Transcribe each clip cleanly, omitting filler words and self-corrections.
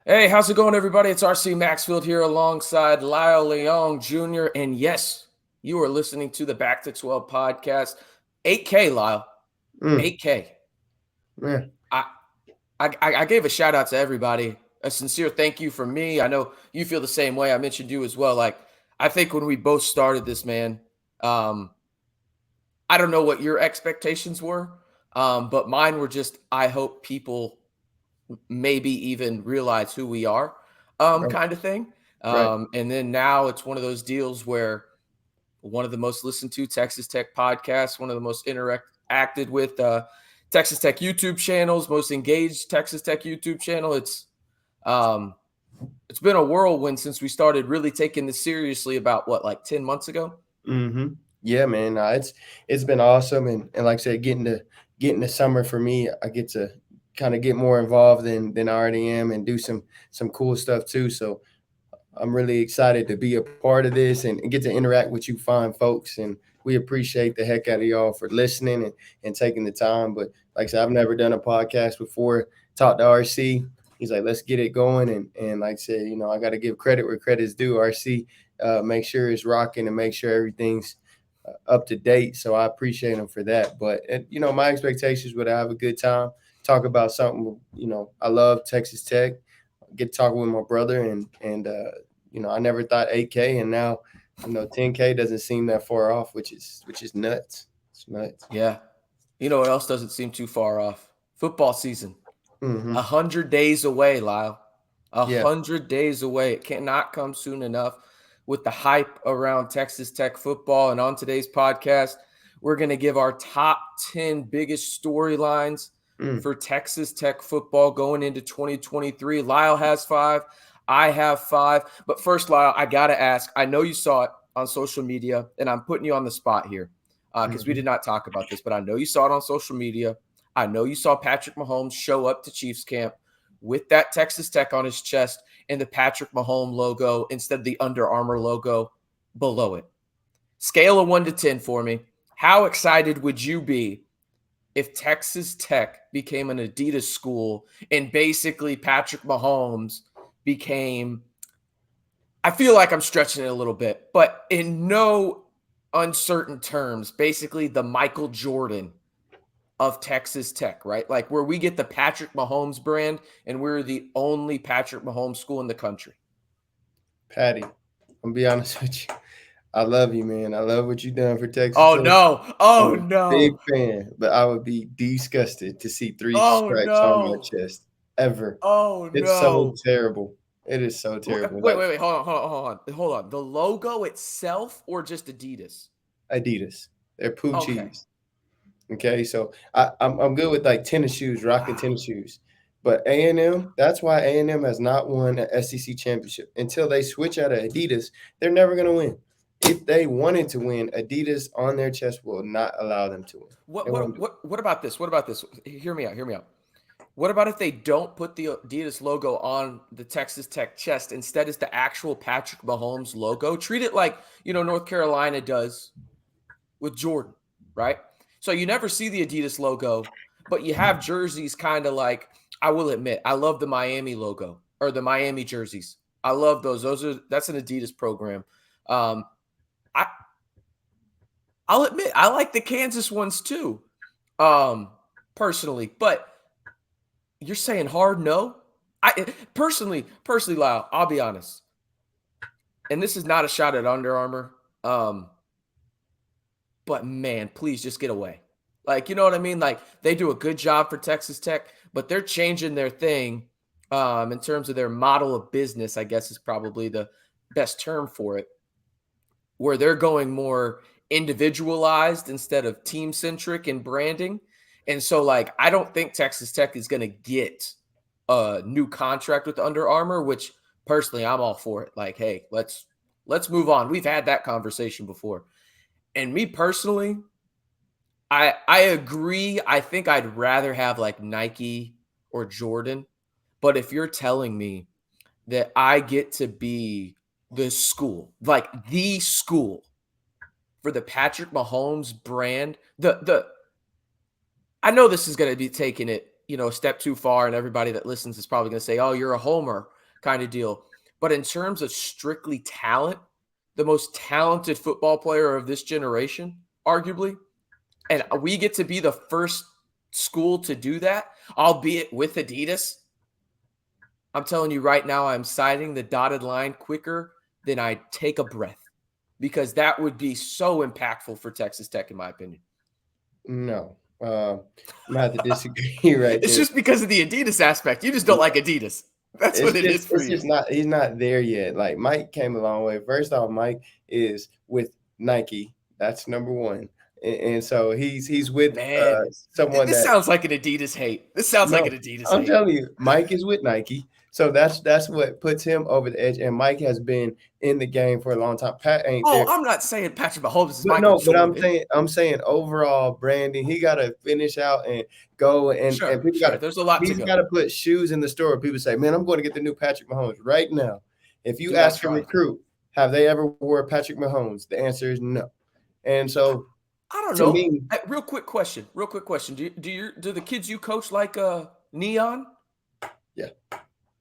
Hey, how's it going, everybody? It's RC Maxfield here alongside Lyle Leong Jr. And yes, you are listening to the Back to 12 podcast. 8K, Lyle. Mm, 8K. yeah, I, I gave a shout out to everybody. A sincere thank you from me. I know you feel the same way. I mentioned you as well. Like, I think when we both started this, man, um, I don't know what your expectations were, but mine were just, I hope people maybe even realize who we are, right, kind of thing. right. And then now it's one of those deals where one of the most listened to Texas Tech podcasts, one of the most interacted with Texas Tech YouTube channels, most engaged Texas Tech YouTube channel. Um, it's been a whirlwind since we started really taking this seriously about what, like 10 months ago? Mm-hmm. Yeah, man. It's been awesome, and like I said, getting the summer for me, I get to kind of get more involved than I already am, and do some cool stuff too. So I'm really excited to be a part of this and get to interact with you fine folks. And we appreciate the heck out of y'all for listening and taking the time. But like I said, I've never done a podcast before. Talked to RC. He's like, let's get it going. And like I said, I got to give credit where credit's due. RC, make sure it's rocking and make sure everything's up to date. So I appreciate him for that. But, my expectations would have a good time, talk about something, I love Texas Tech, get talking with my brother and I never thought 8K, and now 10K doesn't seem that far off, which is nuts. It's nuts. Yeah. You know what else doesn't seem too far off? Football season. Mm-hmm. 100 days away, Lyle. A Yeah. 100 days away. It cannot come soon enough with the hype around Texas Tech football. And on today's podcast, we're going to give our top 10 biggest storylines Mm. for Texas Tech football going into 2023. Lyle has five. I have five. But first, Lyle, I got to ask. I know you saw it on social media, and I'm putting you on the spot here because we Mm-hmm. did not talk about this, but I know you saw it on social media. I know you saw Patrick Mahomes show up to Chiefs camp with that Texas Tech on his chest and the Patrick Mahomes logo instead of the Under Armour logo below it. Scale of 1 to 10 for me. How excited would you be if Texas Tech became an Adidas school and basically Patrick Mahomes became, I feel like I'm stretching it a little bit, but in no uncertain terms, basically the Michael Jordan of Texas Tech, right? Like where we get the Patrick Mahomes brand and we're the only Patrick Mahomes school in the country. Patty, I'm gonna be honest with you. I love you, man. I love what you done for Texas Oh Tech. no. I'm Oh a big no. fan, but I would be disgusted to see three Oh stripes on my no. chest ever. Oh It's so no. terrible. It is so terrible. Wait, Like wait, wait. Hold on. The logo itself or just Adidas? Adidas, they're poo Okay. cheese. Okay, so I'm good with like tennis shoes, rocking Wow. tennis shoes, but A&M. That's why A&M has not won an SEC championship until they switch out of Adidas. They're never gonna win. If they wanted to win, Adidas on their chest will not allow them to win. What They won't what do it. what what about this? What about this? Hear me out. Hear me out. What about if they don't put the Adidas logo on the Texas Tech chest? Instead, it's the actual Patrick Mahomes logo. Treat it like, North Carolina does with Jordan, right? So you never see the Adidas logo, but you have jerseys kind of like, I will admit, I love the Miami logo or the Miami jerseys. I love those. That's an Adidas program. Um, I I'll admit I like the Kansas ones too, um, personally. But you're saying hard no? I personally, Lyle, I'll be honest, and this is not a shot at Under Armour. Um, but man, please just get away. Like, you know what I mean? Like they do a good job for Texas Tech, but they're changing their thing in terms of their model of business, I guess is probably the best term for it, where they're going more individualized instead of team centric in branding. And so, like, I don't think Texas Tech is going to get a new contract with Under Armour, which personally I'm all for it. Like, hey, let's move on. We've had that conversation before. And me personally, I agree. I think I'd rather have like Nike or Jordan. But if you're telling me that I get to be the school, like the school for the Patrick Mahomes brand, the I know this is going to be taking it, a step too far, and everybody that listens is probably going to say, "Oh, you're a homer." kind of deal. But in terms of strictly talent, the most talented football player of this generation, arguably, and we get to be the first school to do that, albeit with Adidas. I'm telling you right now, I'm signing the dotted line quicker than I take a breath because that would be so impactful for Texas Tech, in my opinion. No, I'm gonna have to disagree right It's there. just because of the Adidas aspect. You just don't like Adidas. That's what it is for It's you. just not he's not there yet. Like Mike came a long way. First off, Mike is with Nike. That's number one. And so he's with Man, someone this that sounds like an Adidas hate. This sounds like no, an Adidas I'm hate. telling you, Mike is with Nike. So that's what puts him over the edge. And Mike has been in the game for a long time. Pat ain't Oh, there. I'm not saying Patrick Mahomes is But Michael no, but Jordan. I'm saying overall branding, he gotta finish out and go and Sure, people sure. gotta There's a lot to he's go. gotta put shoes in the store. People say, man, I'm going to get the new Patrick Mahomes right now. If you Dude, I ask a tried. recruit, have they ever wore Patrick Mahomes? The answer is no. And so I don't to know. me, Real quick question. Real quick question. Do the kids you coach like neon? yeah.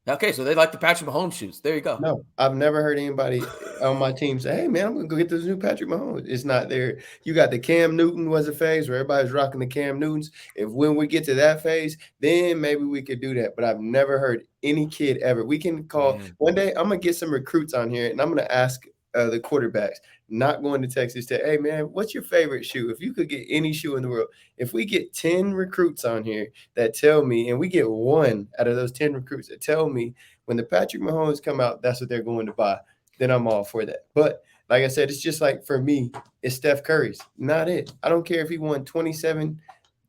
Okay, so they like the Patrick Mahomes shoes. There you go. No, I've never heard anybody on my team say, "Hey, man, I'm gonna go get this new Patrick Mahomes." It's not there. You got the Cam Newton was a phase where everybody's rocking the Cam Newtons. If when we get to that phase, then maybe we could do that. But I've never heard any kid ever. We can call Man, one day. I'm gonna get some recruits on here, and I'm gonna ask the quarterbacks not going to Texas Tech. Hey, man, what's your favorite shoe? If you could get any shoe in the world, if we get 10 recruits on here that tell me, and we get one out of those 10 recruits that tell me when the Patrick Mahomes come out, that's what they're going to buy. Then I'm all for that. But like I said, it's just like for me, it's Steph Curry's, not it. I don't care if he won 27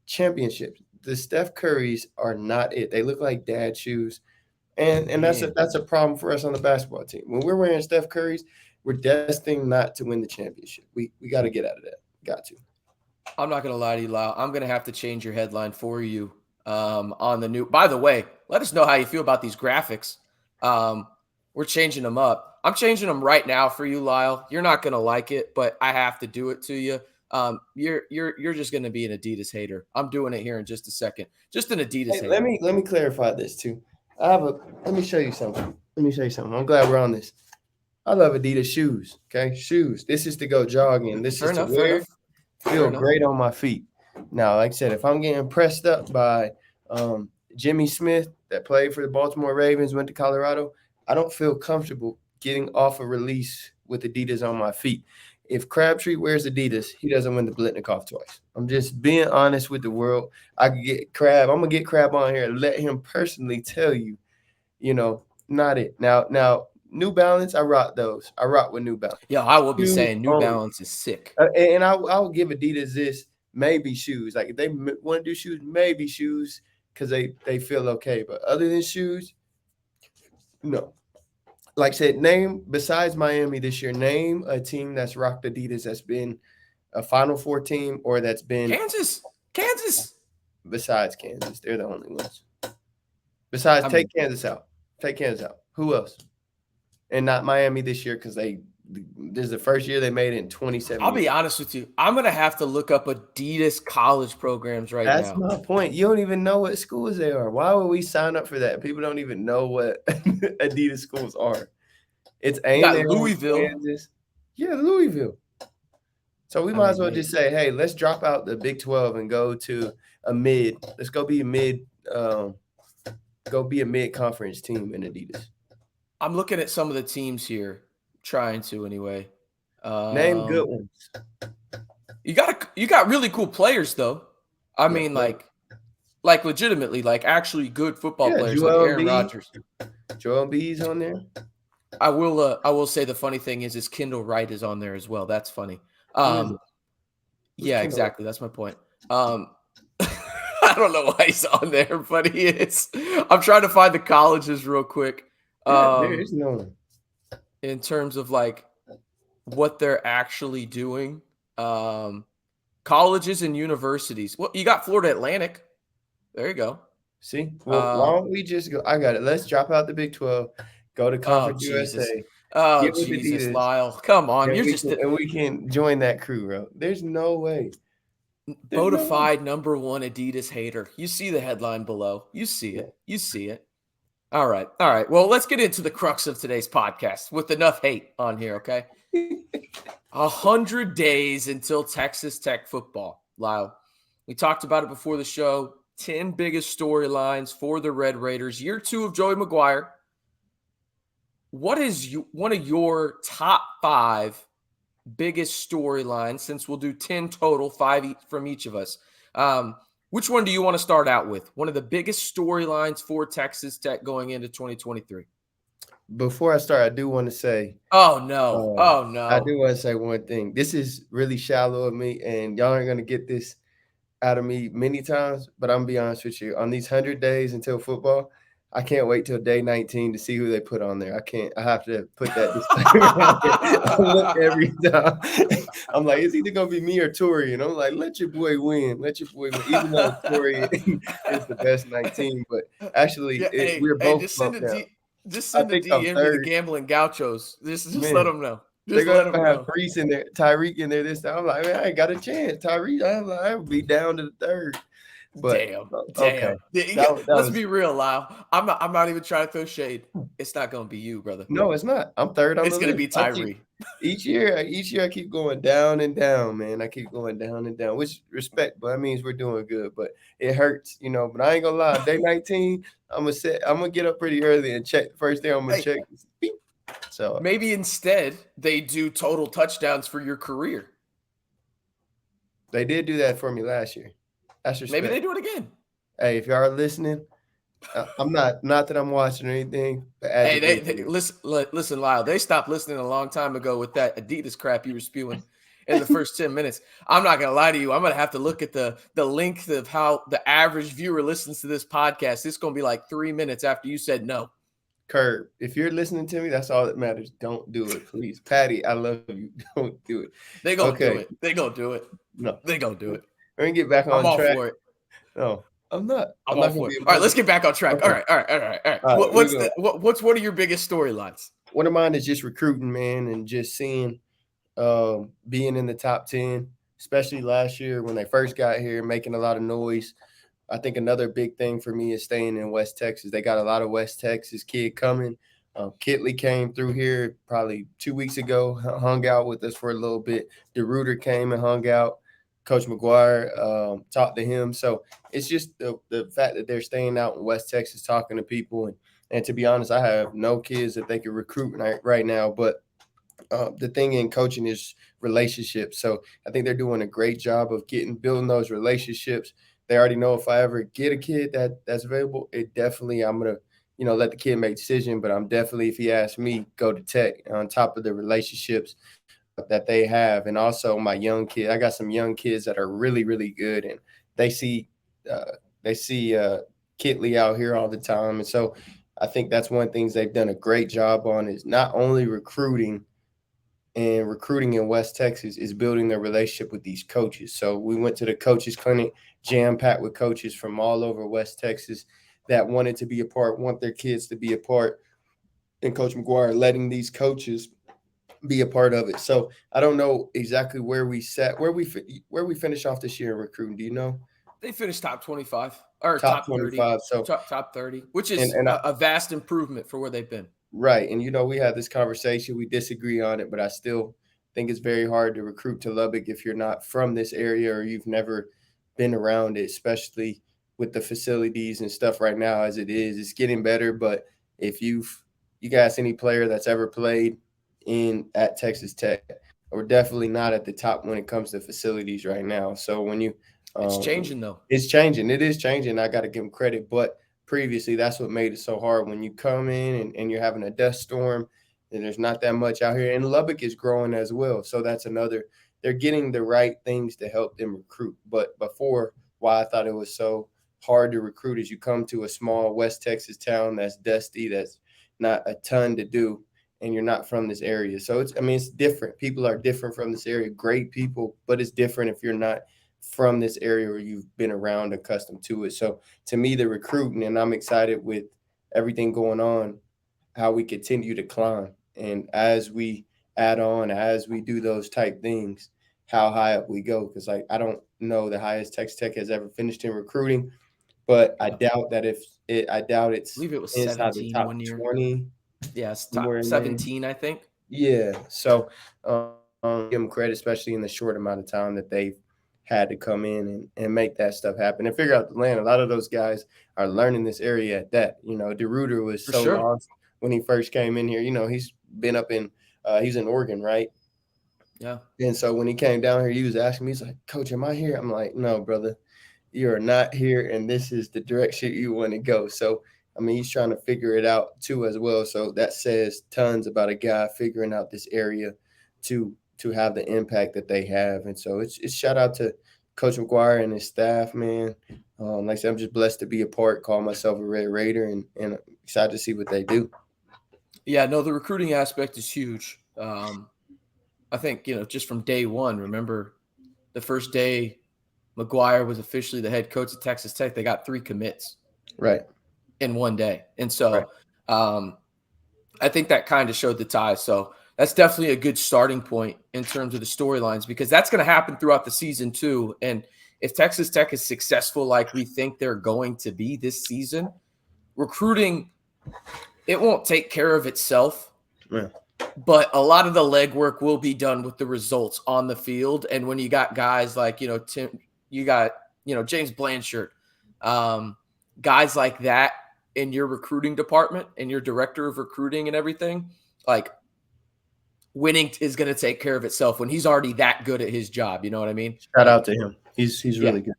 championships. The Steph Currys are not it. They look like dad shoes. And man. that's a problem for us on the basketball team. When we're wearing Steph Curry's, we're destined not to win the championship. We got to get out of that. Got to. I'm not gonna lie to you, Lyle. I'm gonna have to change your headline for you on the new. By the way, let us know how you feel about these graphics. We're changing them up. I'm changing them right now for you, Lyle. You're not gonna like it, but I have to do it to you. You're just gonna be an Adidas hater. I'm doing it here in just a second. Just an Adidas Hey, hater. let me clarify this too. Let me show you something. Let me show you something. I'm glad we're on this. I love Adidas shoes. Okay, shoes. This is to go jogging. This Fair is to enough. Fair wear. enough. Fair Feel enough. great on my feet. Now, like I said, if I'm getting pressed up by Jimmy Smith that played for the Baltimore Ravens, went to Colorado, I don't feel comfortable getting off a release with Adidas on my feet. If Crabtree wears Adidas, he doesn't win the Blitnikoff twice. I'm just being honest with the world. I could get Crab. I'm gonna get Crab on here and let him personally tell you, not it. Now, New Balance, I rock those. I rock with New Balance. Yeah, I will be Shoes saying New only. Balance is sick. And I'll give Adidas this maybe shoes. Like if they want to do shoes, maybe shoes because they feel okay. But other than shoes, no. Like I said, name besides Miami this year, name a team that's rocked Adidas that's been a Final Four team or that's been Kansas. besides Kansas. They're the only ones. Besides, I take mean, Kansas out. Take Kansas out. Who else? And not Miami this year because this is the first year they made it in 27 I'll years. be honest with you. I'm gonna have to look up Adidas college programs right That's now. my point. You don't even know what schools they are. Why would we sign up for that? People don't even know what Adidas schools are. It's You A&M, got Louisville. Kansas. Yeah, Louisville. So we I might as mean, well hey, just say, hey, let's drop out the Big 12 and go to a mid. Let's go be a mid conference team in Adidas. I'm looking at some of the teams here, trying to anyway. Name good ones. You got really cool players though. I Yeah, mean, like legitimately, like actually good football yeah, players, like Aaron Rodgers. Joel Embiid's on there. I will say the funny thing is Kendall Wright is on there as well. That's funny. Who is it? Who's Yeah, Kendall? exactly. That's my point. I don't know why he's on there, but he is. I'm trying to find the colleges real quick. Yeah, there is no one. In terms of like what they're actually doing. Colleges and universities. Well, you got Florida Atlantic. There you go. See, well, why don't we just go? I got it. Let's drop out the Big 12, go to Oh Conference Jesus. USA, Oh get with Jesus, Adidas, Lyle. Come on. and You're just we can join that crew, bro. There's no way. There's bona no way. fide number one Adidas hater. You see the headline below. You see Yeah. it. You see it. All right. All right. Well, let's get into the crux of today's podcast with enough hate on here, okay? 100 days until Texas Tech football, Lyle. We talked about it before the show. 10 biggest storylines for the Red Raiders. Year 2 of Joey McGuire. What is one of your top 5 biggest storylines, since we'll do 10 total, 5 from each of us? Which one do you want to start out with? One of the biggest storylines for Texas Tech going into 2023. Before I start, I do want to say, Oh, no. Oh, I no. do want to say one thing. This is really shallow of me, and y'all aren't gonna get this out of me many times. But I'm gonna be honest with you. On these 100 days until football, I can't wait till day 19 to see who they put on there. I can't. I have to put that disclaimer out there. I look every time. I'm like, it's either gonna be me or Tori, and I'm like, let your boy win. Let your boy win. Even though Tori is the best 19, but actually, Yeah, hey, we're hey, both bumped down. just I send a think I'm DM to the third. gambling gauchos. Just let Man, them know. they're Just gonna let them have know. Brees in there, Tyreek in there this time. I'm like, man, I ain't got a chance. Tyreek, I would be down to the third. But Damn, okay, damn. Yeah, that let's was be real, Lyle. I'm not even trying to throw shade. It's not gonna be you, brother. no, it's not. I'm third on It's the gonna list. be I keep Tyree. each year I keep going down and down, man. I keep going down and down, which respect, but that means we're doing good. But it hurts, you know. But I ain't gonna lie. Day 19, I'm gonna get up pretty early and check. First thing I'm gonna Hey, check is beep. So maybe instead they do total touchdowns for your career. they did do that for me last year. That's Maybe they respect. do it again. Hey, if y'all are listening, I'm not that I'm watching or anything, but add Hey, your boy to they it. listen, Lyle. They stopped listening a long time ago with that Adidas crap you were spewing in the first 10 minutes. I'm not gonna lie to you. I'm gonna have to look at the length of how the average viewer listens to this podcast. It's gonna be like 3 minutes after you said no. Curb. If you're listening to me, that's all that matters. Don't do it, please. Patty, I love you. Don't do it. They gonna Okay. do it. They gonna do it. No. They gonna do it. Let me get back I'm on all track. for it. No, I'm not. I'm I'm all not gonna for it. be a All right, let's bugger. get back on track. All Okay. right, all right, all right, all right. All right, we go. What's one of your biggest storylines? One of mine is just recruiting, man, and just seeing being in the top 10, especially last year when they first got here, making a lot of noise. I think another big thing for me is staying in West Texas. They got a lot of West Texas kid coming. Kitley came through here probably 2 weeks ago, hung out with us for a little bit. DeRuiter came and hung out. Coach McGuire talked to him. So it's just the fact that they're staying out in West Texas talking to people. And to be honest, I have no kids that they can recruit right now. But the thing in coaching is relationships. So I think they're doing a great job of building those relationships. They already know if I ever get a kid that's available, it definitely I'm gonna let the kid make a decision. But I'm definitely, if he asks me, go to Tech on top of the relationships that they have, and also my young kid. I got some young kids that are really really good, and they see uh, they see Kitley out here all the time, and so I think that's one of the things they've done a great job on is not only recruiting in West Texas is building their relationship with these coaches. So we went to the coaches clinic, jam packed with coaches from all over West Texas that wanted to be a part, want their kids to be a part, and Coach McGuire letting these coaches be a part of it. So I don't know exactly where we sat, where we finished off this year in recruiting. Do you know? They finished top 25 or Top top 30, 25. So top 30, which is and a vast improvement for where they've been. right. And we had this conversation, we disagree on it, but I still think it's very hard to recruit to Lubbock if you're not from this area or you've never been around it, especially with the facilities and stuff right now as it is. It's getting better, but if you guys any player that's ever played in at Texas Tech, we're definitely not at the top when it comes to facilities right now. So when It's um, changing though. it's changing. It is changing. I got to give them credit, but previously that's what made it so hard when you come in and you're having a dust storm and there's not that much out here, and Lubbock is growing as well, so that's another. They're getting the right things to help them recruit. But before, why I thought it was so hard to recruit is you come to a small West Texas town that's dusty, that's not a ton to do, and you're not from this area. So it's different. People are different from this area, great people, but it's different if you're not from this area or you've been around, accustomed to it. So to me, the recruiting, and I'm excited with everything going on, how we continue to climb. And as we add on, as we do those type things, how high up we go. Because like I don't know the highest Texas Tech has ever finished in recruiting, but I Yeah. doubt that I doubt I it's believe it was inside the 17 top one year. 20, Yeah, it's somewhere top in there. 17, I think. Yeah. So, give them credit, especially in the short amount of time that they've had to come in and make that stuff happen and figure out the land. A lot of those guys are learning this area at that. DeRuiter was For so sure. lost when he first came in here. He's been up in, he's in Oregon, right? Yeah. And so when he came down here, he was asking me, he's like, Coach, am I here? I'm like, no, brother, you are not here. And this is the direction you want to go. So, I mean, he's trying to figure it out too, as well. So that says tons about a guy figuring out this area to have the impact that they have. And so it's shout out to Coach McGuire and his staff, man. Like I said, I'm just blessed to be a part, call myself a Red Raider, and excited to see what they do. Yeah, no, the recruiting aspect is huge. I think, just from day one, remember the first day McGuire was officially the head coach at Texas Tech, they got 3 commits Right. in one day. And Right. so I think that kind of showed the ties. So that's definitely a good starting point in terms of the storylines, because that's going to happen throughout the season too. And if Texas Tech is successful like we think they're going to be this season, recruiting, it won't take care of itself. Yeah. But a lot of the legwork will be done with the results on the field. And when you got guys like, Tim, you got, James Blanchard, guys like that in your recruiting department and your director of recruiting and everything, like winning is going to take care of itself when he's already that good at his job. You know what I mean? Shout Like, out to him. He's yeah, really good.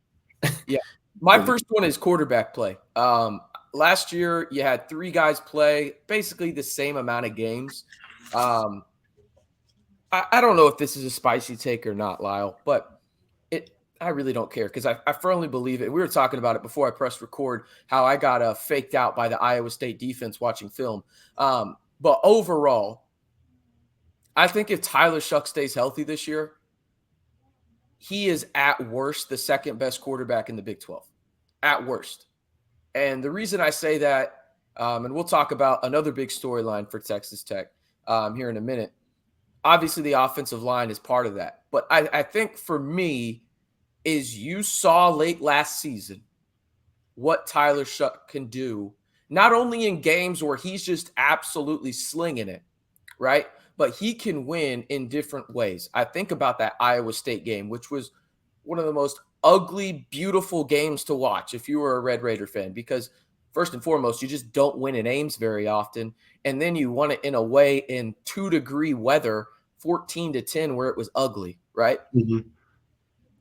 yeah. My Really. first one is quarterback play. Last year you had 3 guys play basically the same amount of games. I don't know if this is a spicy take or not, Lyle, but I really don't care, because I firmly believe it. We were talking about it before I pressed record, how I got faked out by the Iowa State defense watching film. But overall, I think if Tyler Shuck stays healthy this year, he is at worst the second best quarterback in the Big 12. At worst. And the reason I say that, and we'll talk about another big storyline for Texas Tech here in a minute. Obviously, the offensive line is part of that. But I think for me, is you saw late last season what Tyler Shuck can do, not only in games where he's just absolutely slinging it, right? But he can win in different ways. I think about that Iowa State game, which was one of the most ugly, beautiful games to watch if you were a Red Raider fan, because first and foremost, you just don't win in Ames very often. And then you won it in a way in 2-degree weather, 14-10, where it was ugly, right? Mhm.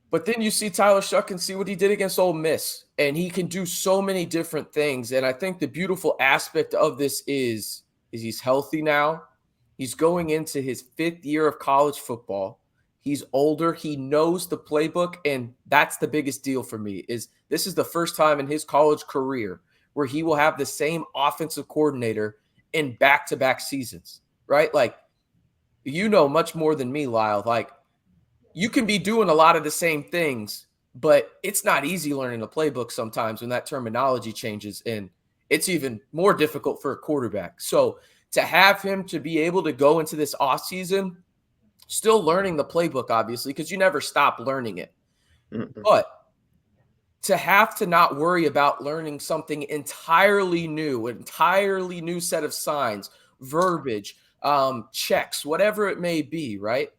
But then you see Tyler Shuck and see what he did against Ole Miss, and he can do so many different things. And I think the beautiful aspect of this is he's healthy now. He's going into his 5th year of college football. He's older. He knows the playbook, and that's the biggest deal for me. Is this is the first time in his college career where he will have the same offensive coordinator in back-to-back seasons, right? Like, much more than me, Lyle. Like, you can be doing a lot of the same things, but it's not easy learning the playbook sometimes when that terminology changes, and it's even more difficult for a quarterback. So to have him to be able to go into this offseason, still learning the playbook, obviously, because you never stop learning it, Mm-mm. but to have to not worry about learning something entirely new, an entirely new set of signs, verbiage, checks, whatever it may be, right?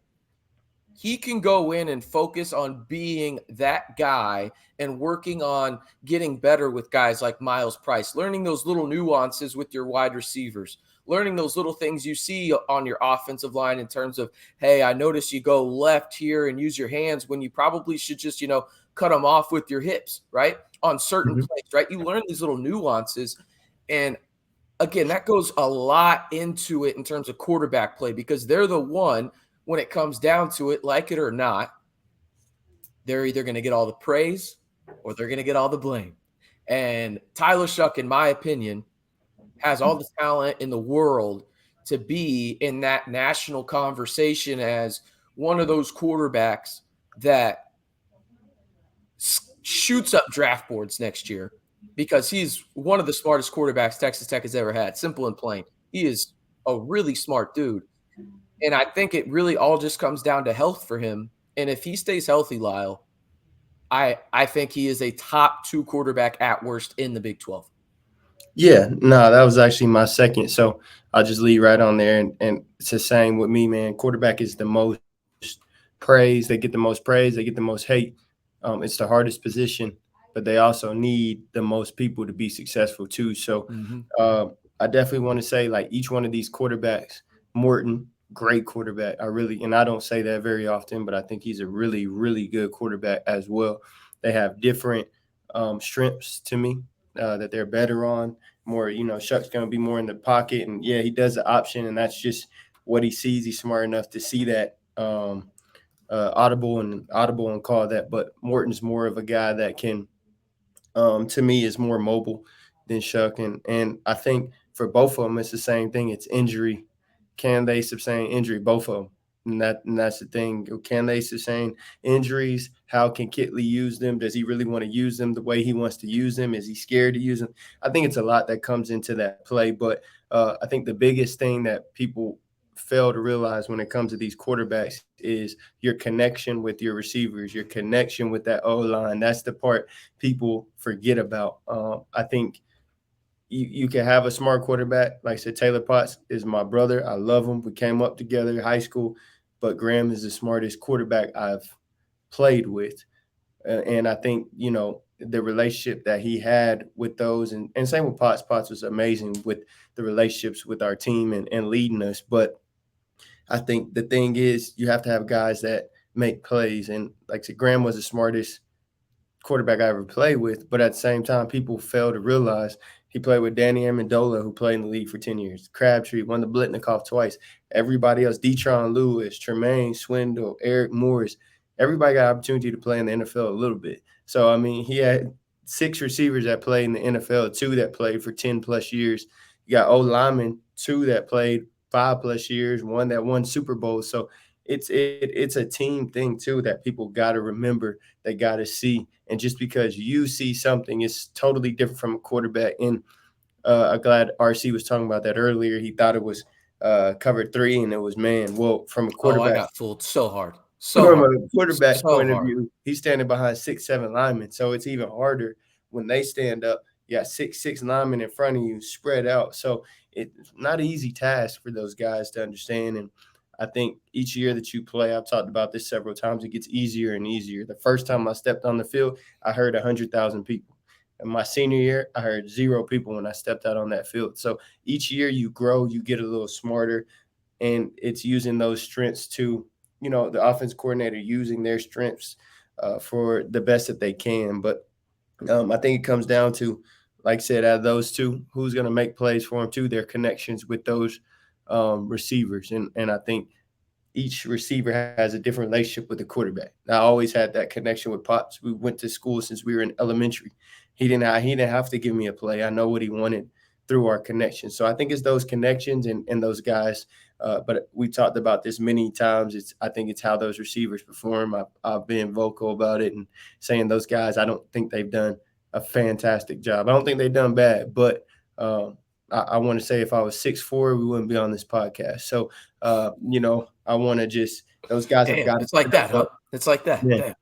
He can go in and focus on being that guy and working on getting better with guys like Miles Price, learning those little nuances with your wide receivers, learning those little things you see on your offensive line in terms of, hey, I notice you go left here and use your hands when you probably should just, cut them off with your hips, right? On certain Mhm. plays, right? You learn these little nuances. And again, that goes a lot into it in terms of quarterback play, because they're the one, when it comes down to it, like it or not, they're either going to get all the praise or they're going to get all the blame. And Tyler Shuck, in my opinion, has all the talent in the world to be in that national conversation as one of those quarterbacks that shoots up draft boards next year, because he's one of the smartest quarterbacks Texas Tech has ever had. Simple and plain. He is a really smart dude. And I think it really all just comes down to health for him. And if he stays healthy, Lyle, I think he is a top 2 quarterback at worst in the Big 12. Yeah, no, that was actually my second. So I'll just lead right on there. And it's the same with me, man. Quarterback is the most praise. They get the most praise. They get the most hate. It's the hardest position, but they also need the most people to be successful too. So Mhm. uh, I definitely want to say, like, each one of these quarterbacks, Morton, great quarterback. And I don't say that very often, but I think he's a really, really good quarterback as well. They have different strengths to me that they're better on. More, Shuck's going to be more in the pocket, and yeah, he does the option, and that's just what he sees. He's smart enough to see that audible and call that. But Morton's more of a guy that can, to me, is more mobile than Shuck, and I think for both of them, it's the same thing. It's injury. Can they sustain injury? Both of them. And that's the thing. Can they sustain injuries? How can Kitley use them? Does he really want to use them the way he wants to use them? Is he scared to use them? I think it's a lot that comes into that play. But I think the biggest thing that people fail to realize when it comes to these quarterbacks is your connection with your receivers, your connection with that O line. That's the part people forget about. I think you can have a smart quarterback. Like I said, Taylor Potts is my brother. I love him. We came up together in high school, but Graham is the smartest quarterback I've played with. And I think, the relationship that he had with those, and same with Potts. Potts was amazing with the relationships with our team and leading us. But I think the thing is, you have to have guys that make plays. And like I said, Graham was the smartest quarterback I ever played with, but at the same time, people fail to realize he played with Danny Amendola, who played in the league for 10 years. Crabtree won the Blitnikoff twice. Everybody else, Detron Lewis, Tremaine Swindle, Eric Morris, everybody got opportunity to play in the NFL a little bit. So, I mean, he had 6 receivers that played in the NFL, 2 that played for 10 plus years. You got O linemen, 2 that played 5 plus years, 1 that won Super Bowls. So it's a team thing too that people got to remember, they got to see. And just because you see something is totally different from a quarterback. And I'm glad RC was talking about that earlier. He thought it was cover 3 and it was man. Well, Oh, I got fooled so hard. So from hard. a quarterback So point of hard. view, he's standing behind 6, 7 linemen. So it's even harder when they stand up. You got 6 linemen in front of you spread out. So it's not an easy task for those guys to understand. And I think each year that you play, I've talked about this several times, it gets easier and easier. The first time I stepped on the field, I heard 100,000 people. In my senior year, I heard 0 people when I stepped out on that field. So each year you grow, you get a little smarter, and it's using those strengths to, the offense coordinator using their strengths for the best that they can. But I think it comes down to, like I said, out of those 2, who's going to make plays for them too, their connections with those receivers. And I think each receiver has a different relationship with the quarterback. I always had that connection with Pops. We went to school since we were in elementary. He didn't have to give me a play. I know what he wanted through our connection. So I think it's those connections and those guys. But we talked about this many times. I think it's how those receivers perform. I've been vocal about it and saying those guys, I don't think they've done a fantastic job. I don't think they've done bad, but I want to say if I was 6'4", we wouldn't be on this podcast. So I want to just, those guys have Damn, got to it's like step that, huh? up. It's like that. Man, Damn,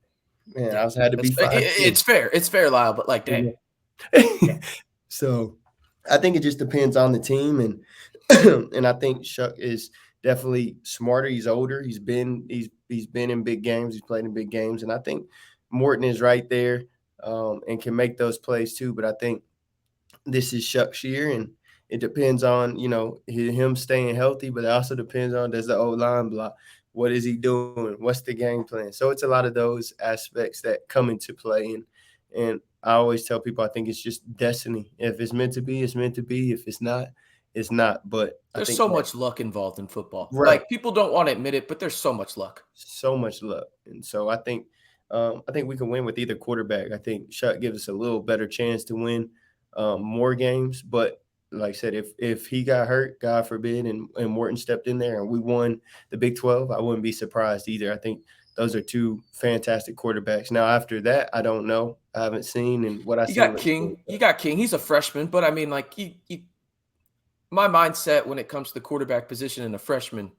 man, I damn. was had to be 5'10". It's fair. It's fair, Lyle, but like, damn. Damn. So I think it just depends on the team, and and I think Shuck is definitely smarter. He's older. He's been in big games. He's played in big games, and I think Morton is right there and can make those plays too. But I think this is Shuck's year, and it depends on him staying healthy, but it also depends on, does the old line block? What is he doing? What's the game plan? So it's a lot of those aspects that come into play, and I always tell people I think it's just destiny. If it's meant to be, it's meant to be. If it's not, it's not. But I There's think so that much luck involved in football. right. Like, people don't want to admit it, but there's so much luck. So much luck, and so I think we can win with either quarterback. I think Shuck gives us a little better chance to win more games, but like I said, if he got hurt, God forbid, and Morton stepped in there and we won the Big 12, I wouldn't be surprised either. I think those are 2 fantastic quarterbacks. Now after that, I don't know. I haven't seen, and what I You seen got looks King. good. You got King. He's a freshman, but I mean, like, my mindset when it comes to the quarterback position and a freshman,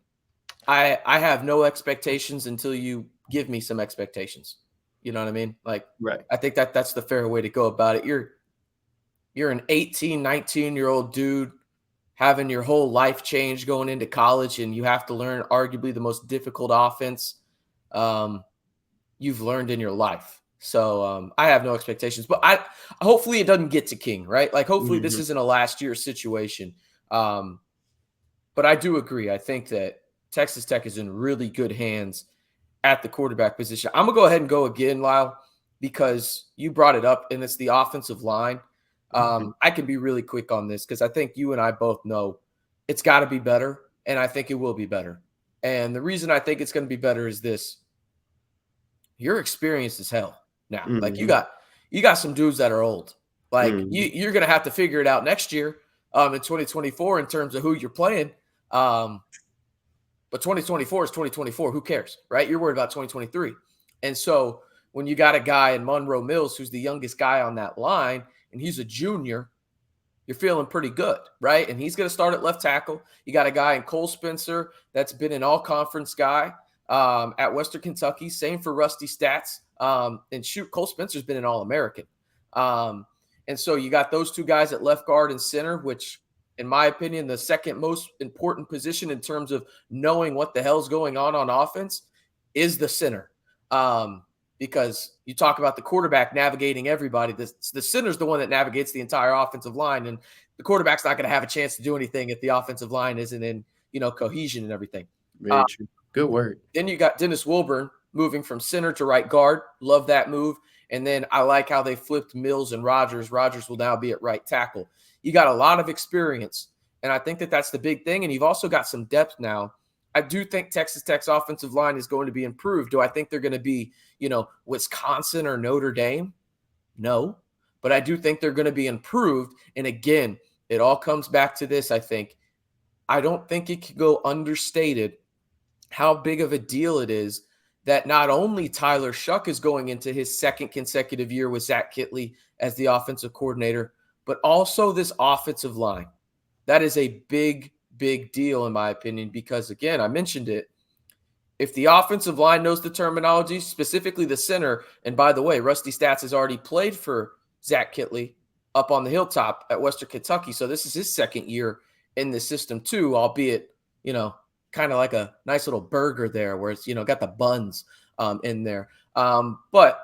I have no expectations until you give me some expectations. You know what I mean? Like, Right. I think that's the fair way to go about it. You're an 18, 19-year-old dude having your whole life change going into college, and you have to learn arguably the most difficult offense um, you've learned in your life. So I have no expectations, but I hopefully it doesn't get to King, right? Like hopefully this Mhm. isn't a last year situation. Um, but I do agree. I think that Texas Tech is in really good hands at the quarterback position. I'm gonna go ahead and go again, Lyle, because you brought it up, and it's the offensive line. Mhm. I can be really quick on this because I think you and I both know it's got to be better, and I think it will be better. And the reason I think it's going to be better is this: you're experienced as hell now. Like Mhm. you got some dudes that are old. Like Mhm. you're gonna have to figure it out next year, in 2024 in terms of who you're playing. Um, but 2024 is 2024. Who cares, right? You're worried about 2023. And so when you got a guy in Monroe Mills who's the youngest guy on that line, and he's a junior, you're feeling pretty good, right? And he's going to start at left tackle. You got a guy in Cole Spencer that's been an all conference guy at Western Kentucky. Same for Rusty Stats. And shoot, Cole Spencer's been an All American. Um, and so you got those two guys at left guard and center, which, in my opinion, the second most important position in terms of knowing what the hell's going on offense is the center. Because you talk about the quarterback navigating everybody. The center's the one that navigates the entire offensive line, and the quarterback's not going to have a chance to do anything if the offensive line isn't in, cohesion and everything. Uh, Very true. Good word. then you got Dennis Wilburn moving from center to right guard. Love that move. And then I like how they flipped Mills and Rogers. Rogers will now be at right tackle. You got a lot of experience, and I think that that's the big thing. And you've also got some depth now. I do think Texas Tech's offensive line is going to be improved. Do I think they're going to be, Wisconsin or Notre Dame? No, but I do think they're going to be improved. And again, it all comes back to this. I think I don't think it can go understated how big of a deal it is that not only Tyler Shuck is going into his second consecutive year with Zach Kittley as the offensive coordinator, but also this offensive line. That is a big, big deal, in my opinion, because again, I mentioned it. If the offensive line knows the terminology, specifically the center, and by the way, Rusty Stats has already played for Zach Kittley up on the hilltop at Western Kentucky. So this is his second year in the system too, albeit, kind of like a nice little burger there where it's, got the buns in there. But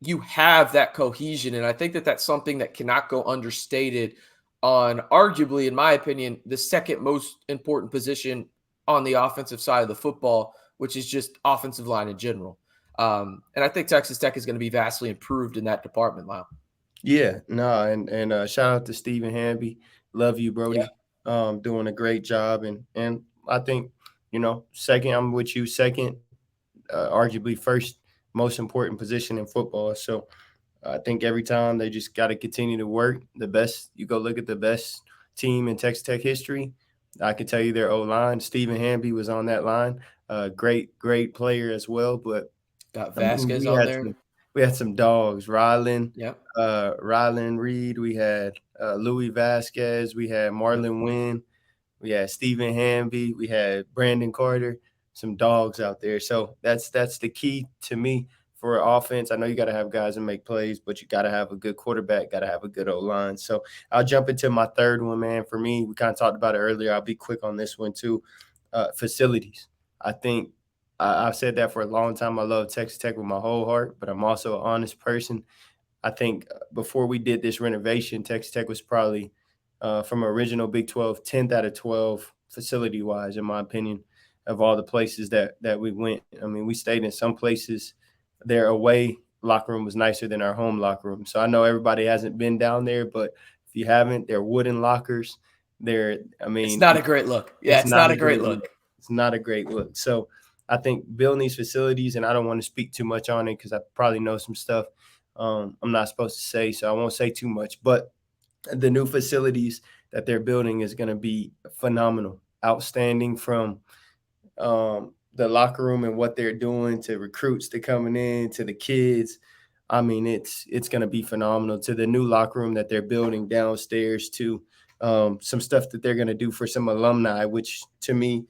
you have that cohesion. And I think that that's something that cannot go understated on arguably, in my opinion, the second most important position on the offensive side of the football, which is just offensive line in general. And I think Texas Tech is going to be vastly improved in that department, Lyle. Yeah, no, and shout out to Stephen Hamby. Love you, Yeah. Brody. Doing a great job, and I think second. I'm with you. Second, arguably first most important position in football. So I think every time they just got to continue to work. The best, you go look at the best team in Texas Tech history. I can tell you their O line. Stephen Hamby was on that line. Great player as well. But Got I mean, Vasquez on there. we had some dogs. Yep. Rylan Reed. We had Louis Vasquez. We had Yep. Marlon Wynn. We had Stephen Hamby. We had Brandon Carter. Some dogs out there. So that's the key to me for offense. I know you got to have guys that make plays, but you got to have a good quarterback. Got to have a good O line. So I'll jump into my third one, man. For me, we kind of talked about it earlier. I'll be quick on this one too. Facilities. I think I've said that for a long time. I love Texas Tech with my whole heart, but I'm also an honest person. I think before we did this renovation, Texas Tech was probably from original Big 12, 10th out of 12 facility wise, in my opinion, of all the places that we went. I mean, we stayed in some places. Their away locker room was nicer than our home locker room. So I know everybody hasn't been down there, but if you haven't, they're wooden lockers. I It's mean, not a great look. Yeah, it's it's not not a a great great look. look. It's not a great look. So I think building these facilities, and I don't want to speak too much on it because I probably know some stuff I'm not supposed to say, so I won't say too much. But the new facilities that they're building is going to be phenomenal, outstanding from the locker room and what they're doing to recruits to coming in to the kids. I mean, it's going to be phenomenal. To the new locker room that they're building downstairs, to some stuff that they're going to do for some alumni, which to me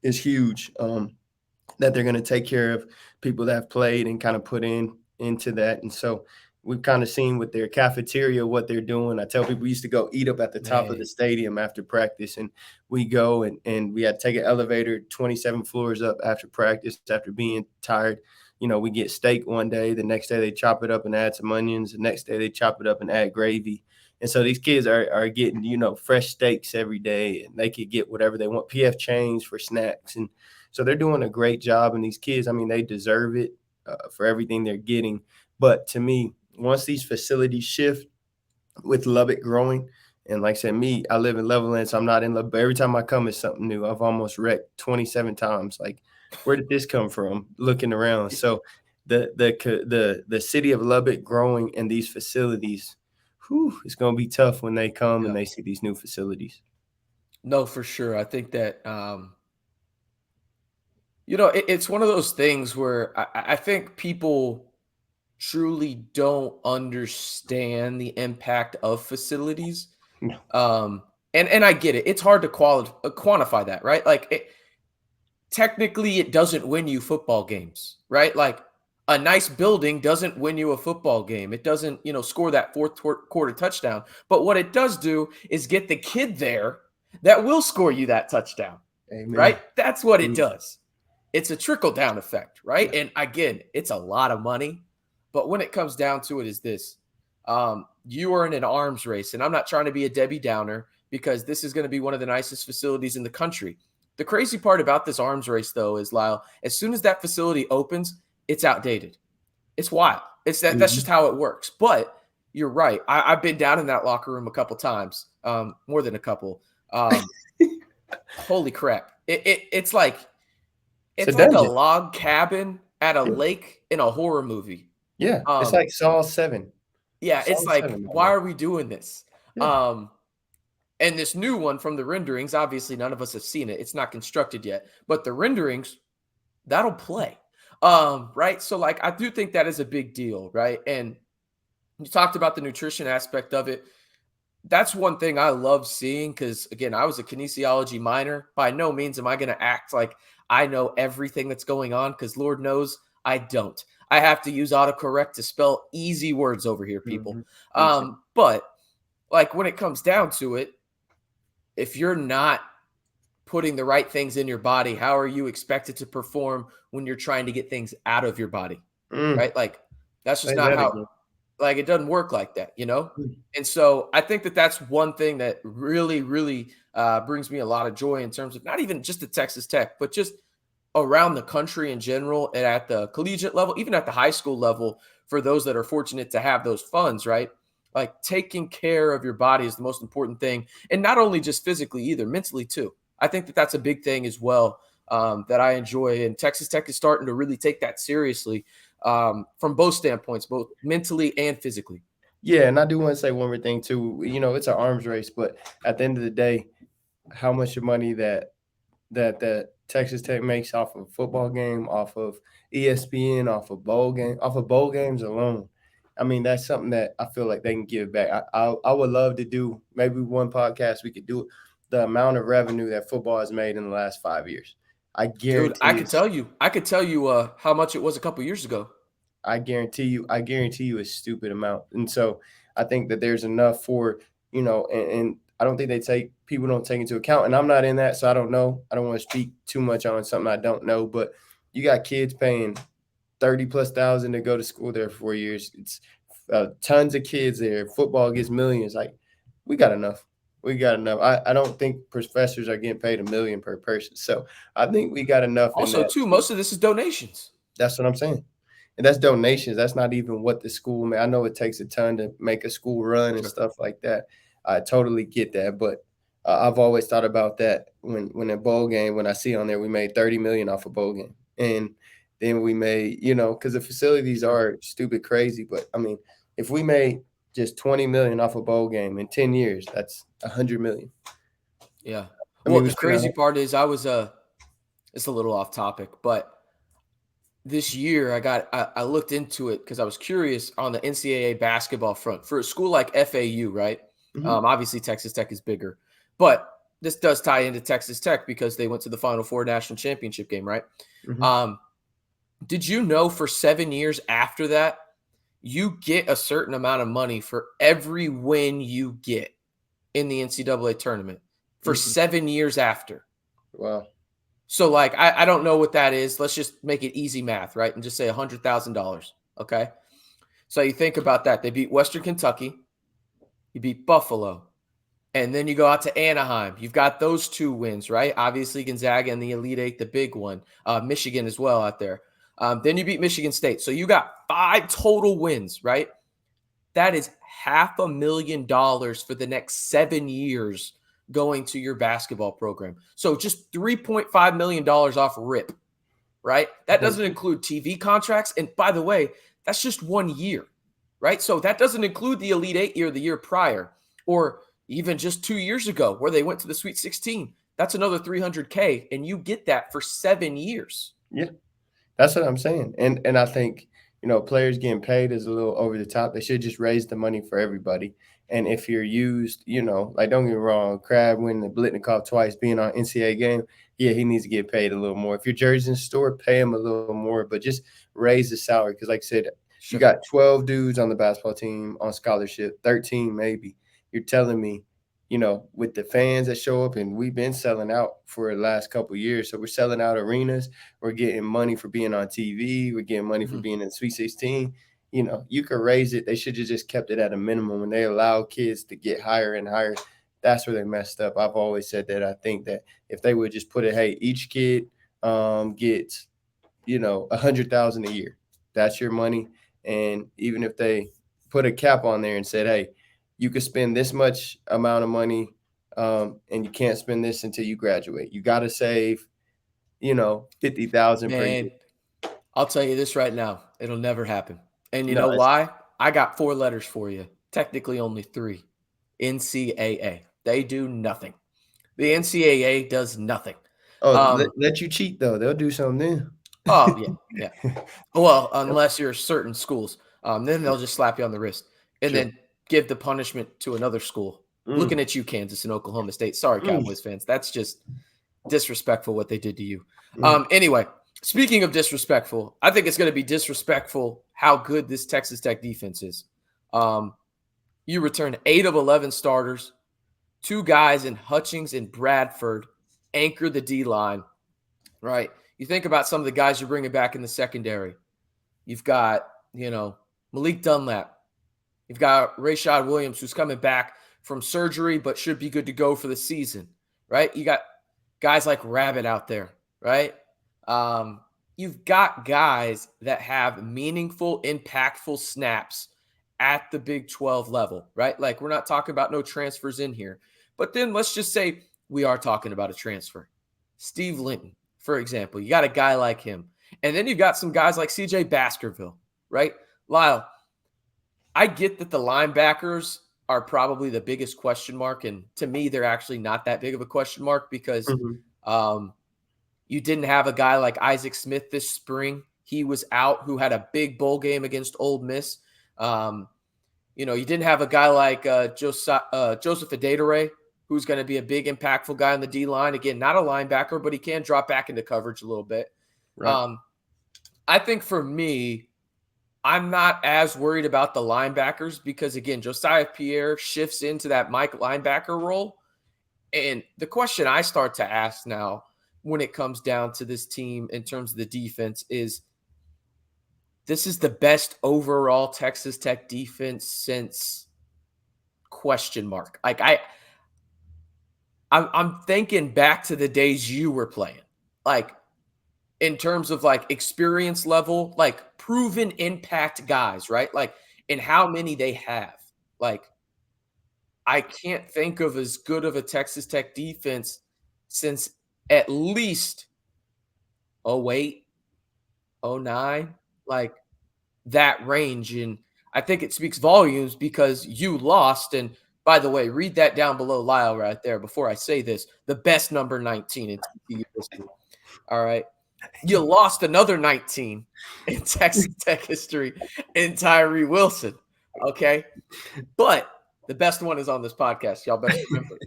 is huge. that they're going to take care of people that have played and kind of put into that. And so we've kind of seen with their cafeteria what they're doing. I tell people we used to go eat up at the top of the Man, stadium after practice, and we go and we had to take an elevator 27 floors up after practice after being tired. We get steak one day, the next day they chop it up and add some onions, the next day they chop it up and add gravy. And so these kids are getting, fresh steaks every day, and they could get whatever they want, PF change for snacks. And so they're doing a great job. And these kids, I mean, they deserve it for everything they're getting. But to me, once these facilities shift with Lubbock growing, and like I said, I live in Levelland, so I'm not in Lubbock. But every time I come, it's something new. I've almost wrecked 27 times. Like, where did this come from? Looking around. So the city of Lubbock growing and these facilities, it's going to be tough when they come yeah. and they see these new facilities. No, for sure. I think that it's one of those things where I think people truly don't understand the impact of facilities. Yeah. And I get it. It's hard to quantify that, right? Like, technically, it doesn't win you football games, right? Like, a nice building doesn't win you a football game. It doesn't, score that fourth quarter touchdown. But what it does do is get the kid there that will score you that touchdown, Amen. right? That's what it Mm. does. It's a trickle down effect, right? Yeah. And again, it's a lot of money. But when it comes down to it, is this: you are in an arms race, and I'm not trying to be a Debbie Downer because this is going to be one of the nicest facilities in the country. The crazy part about this arms race, though, is, Lyle, as soon as that facility opens, it's outdated. It's wild. That's just how it works. But you're right. I've been down in that locker room a couple times, more than a couple. Holy crap! It's like It's a a dungeon. log cabin at a Yeah. lake in a horror movie. Yeah, it's like Saw 7. Yeah, Saw it's like, 7, by the why way. are we doing this? Yeah. And this new one from the renderings, obviously none of us have seen it. It's not constructed yet, but the renderings, that'll play. Right? So, like, I do think that is a big deal, right? And you talked about the nutrition aspect of it. That's one thing I love seeing because, again, I was a kinesiology minor. By no means am I going to act like I know everything that's going on because Lord knows I don't. I have to use autocorrect to spell easy words over here, people. Mhm. Me too. But like, when it comes down to it, if you're not putting the right things in your body, how are you expected to perform when you're trying to get things out of your body? Mm. Right? Like, that's just Say not that how, again. like, it doesn't work like that, you know? Mm. And so I think that that's one thing that really, really brings me a lot of joy in terms of not even just the Texas Tech, but just around the country in general and at the collegiate level, even at the high school level, for those that are fortunate to have those funds, right? Like, taking care of your body is the most important thing. And not only just physically either, mentally too. I think that that's a big thing as well, that I enjoy. And Texas Tech is starting to really take that seriously, from both standpoints, both mentally and physically. Yeah, and I do want to say one more thing too. It's an arms race, but at the end of the day, how much money that Texas Tech makes off of a football game, off of ESPN, off of bowl games alone. I mean, that's something that I feel like they can give back. I would love to do maybe one podcast we could do it, the amount of revenue that football has made in the last 5 years. I Dude, guarantee it's I could tell you how much it was a couple years ago. I guarantee you a stupid amount. And so I think that there's enough for, and I don't think people don't take into account. And I'm not in that, so I don't know. I don't want to speak too much on something I don't know, but you got kids paying 30 plus thousand to go to school there for 4 years. It's tons of kids there. Football gets millions. Like, we got enough. We got enough. I don't think professors are getting paid $1 million per person. So I think we got enough in Also, that. too, most of this is donations. That's what I'm saying. And that's donations. That's not even what the school I know it takes a ton to make a school run and Sure. stuff like that. I totally get that, but I've always thought about that when a bowl game, when I see on there we made 30 million off a bowl game, and then we made because the facilities Sure. are stupid crazy, but I mean if we made just 20 million off a bowl game in 10 years, that's 100 million. Yeah. I Well, mean we the spent crazy part is it's a little off topic, but this year I looked into it because I was curious on the NCAA basketball front for a school like FAU, right? Mhm. Obviously Texas Tech is bigger, but this does tie into Texas Tech because they went to the Final Four national championship game, right? Mm-hmm. Did you know for 7 years after that, you get a certain amount of money for every win you get in the NCAA tournament for Mm-hmm. 7 years after? Wow. So, like, I don't know what that is. Let's just make it easy math, right? And just say $100,000. Okay. So you think about that. They beat Western Kentucky. You beat Buffalo. And then you go out to Anaheim. You've got those 2 wins, right? Obviously, Gonzaga and the Elite Eight, the big one. Michigan as well out there. Then you beat Michigan State. So you got 5 total wins, right? That is $500,000 for the next 7 years going to your basketball program. So just $3.5 million off rip, right? That doesn't include TV contracts. And by the way, that's just 1 year, right? So that doesn't include the Elite Eight year, the year prior, or even just 2 years ago where they went to the Sweet 16. That's another $300K, and you get that for 7 years. Yeah. That's what I'm saying. And I think, players getting paid is a little over the top. They should just raise the money for everybody. And if you're used, like, don't get me wrong, Crab winning the Blitnikoff twice, being on NCAA game, yeah, he needs to get paid a little more. If your jersey's in the store, pay him a little more, but just raise the salary. Because like I said, you got 12 dudes on the basketball team on scholarship, 13 maybe. You're telling me, with the fans that show up, and we've been selling out for the last couple of years. So we're selling out arenas. We're getting money for being on TV. We're getting money for being in Sweet 16. You could raise it. They should have just kept it at a minimum. When they allow kids to get higher and higher, that's where they messed up. I've always said that. I think that if they would just put it, hey, each kid gets, $100,000 a year. That's your money. And even if they put a cap on there and said, hey, you could spend this much amount of money, and you can't spend this until you graduate. You got to save, 50,000 per year. Man, I'll tell you this right now. It'll never happen. And you No, know why? I got 4 letters for you. Technically only 3. NCAA. They do nothing. The NCAA does nothing. let you cheat though. They'll do something then. Oh, yeah. Well, unless you're certain schools. Then they'll just slap you on the wrist and True. then give the punishment to another school. Looking at you, Kansas and Oklahoma State. Sorry, Cowboys fans. That's just disrespectful what they did to you. Anyway, speaking of disrespectful, I think it's going to be disrespectful how good this Texas Tech defense is. You return 8 of 11 starters. 2 guys in Hutchings and Bradford anchor the D-line, right? You think about some of the guys you're bringing back in the secondary. You've got, Malik Dunlap. You've got Rashad Williams, who's coming back from surgery but should be good to go for the season, right? You got guys like Rabbit out there, right? You've got guys that have meaningful, impactful snaps at the Big 12 level, right? Like, we're not talking about no transfers in here. But then let's just say we are talking about a transfer. Steve Linton, for example. You got a guy like him. And then you've got some guys like CJ Baskerville, right? Lyle, I get that the linebackers are probably the biggest question mark. And to me, they're actually not that big of a question mark because you didn't have a guy like Isaac Smith this spring. He was out, who had a big bowl game against Ole Miss. You didn't have a guy like Joseph Adedire, who's going to be a big, impactful guy on the D-line. Again, not a linebacker, but he can drop back into coverage a little bit. Right. I think for me, I'm not as worried about the linebackers because, again, Josiah Pierre shifts into that Mike linebacker role. And the question I start to ask now when it comes down to this team in terms of the defense is, this is the best overall Texas Tech defense since ? Like, I'm thinking back to the days you were playing, like, in terms of like experience level, like proven impact guys, right? Like, and how many they have. Like, I can't think of as good of a Texas Tech defense since at least 08, 09, like that range. And I think it speaks volumes because you lost. And by the way, read that down below Lyle right there before I say this, the best number 19 in TCU history. All right. You lost another 19 in Texas Tech history in Tyree Wilson. Okay. But the best one is on this podcast. Y'all better remember.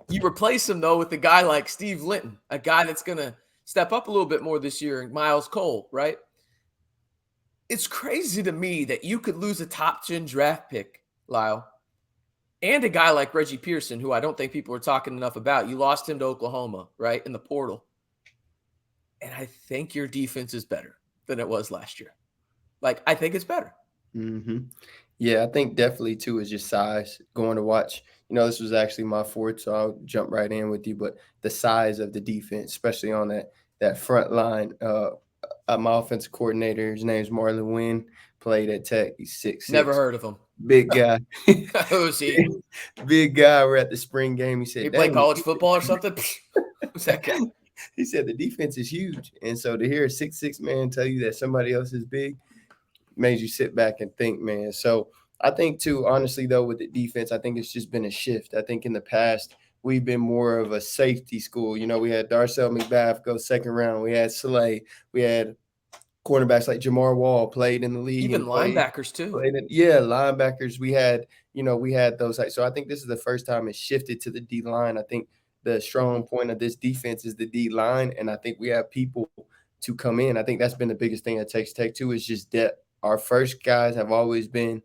You replace him, though, with a guy like Steve Linton, a guy that's going to step up a little bit more this year, and Miles Cole, right? It's crazy to me that you could lose a top 10 draft pick, Lyle, and a guy like Reggie Pearson, who I don't think people are talking enough about. You lost him to Oklahoma, right, in the portal. And I think your defense is better than it was last year. Like, I think it's better. Mm-hmm. Yeah, I think definitely too is just size. Going to watch, this was actually my fourth, so I'll jump right in with you. But the size of the defense, especially on that front line. My offensive coordinator, his name's Marlon Wynn, played at Tech. He's 6'6", Never heard of him. big guy. Who's he? Big guy. We're at the spring game. He He said, play "Dang, college football or something? Who's that guy? He said the defense is huge, and so to hear a 6'6" man tell you that somebody else is big made you sit back and think, man. So I think too, honestly though, with the defense, I think it's just been a shift. I think in the past we've been more of a safety school. We had Darcel McBath go second round. We had Slay. We had cornerbacks like Jamar Wall played in the league Even and linebackers too. linebackers. We had those. So I think this is the first time it shifted to the D line. I think the strong point of this defense is the D line, and I think we have people to come in. I think that's been the biggest thing that takes Tech too is just depth. Our first guys have always been,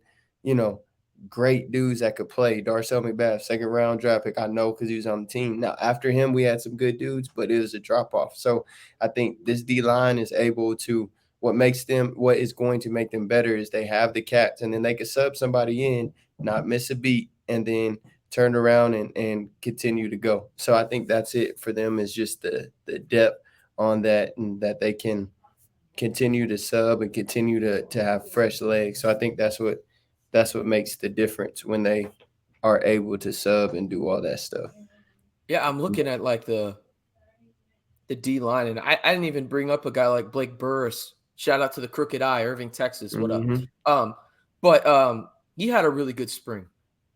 great dudes that could play. Darcel McBath, second round draft pick. I know because he was on the team. Now after him, we had some good dudes, but it was a drop off. So I think this D line is able to. What is going to make them better is they have the cats, and then they can sub somebody in, not miss a beat, and then turn around and continue to go. So I think that's it for them is just the depth on that, and that they can continue to sub and continue to have fresh legs. So I think that's what makes the difference when they are able to sub and do all that stuff. Yeah, I'm looking at like the D line, and I didn't even bring up a guy like Blake Burris. Shout out to the Crooked Eye, Irving, Texas. What up? Mm-hmm. But he had a really good spring.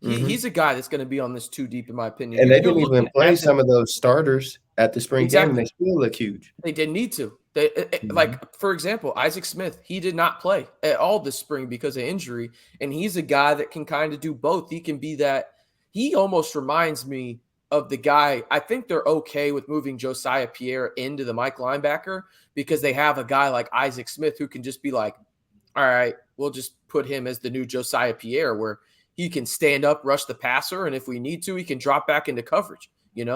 Mm-hmm. He's a guy that's going to be on this two deep, in my opinion. And they You're didn't even looking play at some of those starters at the spring game, and they exactly. still look huge. They didn't need to. Mm-hmm. Like, for example, Isaac Smith, he did not play at all this spring because of injury. And he's a guy that can kind of do both. He can be that. He almost reminds me of the guy. I think they're okay with moving Josiah Pierre into the Mike linebacker because they have a guy like Isaac Smith who can just be like, all right, we'll just put him as the new Josiah Pierre, where he can stand up, rush the passer, and if we need to, he can drop back into coverage,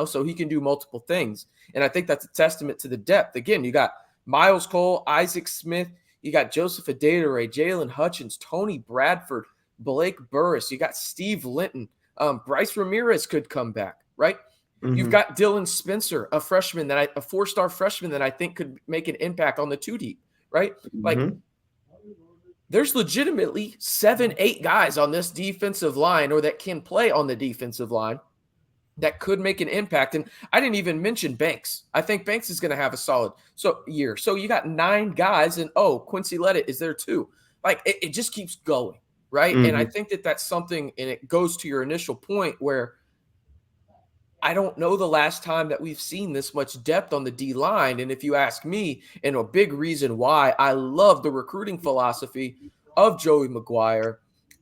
so he can do multiple things. And I think that's a testament to the depth. Again, you got Miles Cole, Isaac Smith, you got Joseph Adedore, Jalen Hutchins, Tony Bradford, Blake Burris, you got Steve Linton, Bryce Ramirez could come back, right? Mm-hmm. You've got Dylan Spencer, a freshman a four-star freshman that I think could make an impact on the two deep, right? Mm-hmm. Like, there's legitimately 7-8 guys on this defensive line or that can play on the defensive line that could make an impact. And I didn't even mention Banks. I think Banks is going to have a solid year. So you got 9 guys, and Quincy Leggett is there too. Like, it just keeps going, right? Mm-hmm. And I think that's something, and it goes to your initial point where I don't know the last time that we've seen this much depth on the D line. And if you ask me, and a big reason why I love the recruiting philosophy of Joey McGuire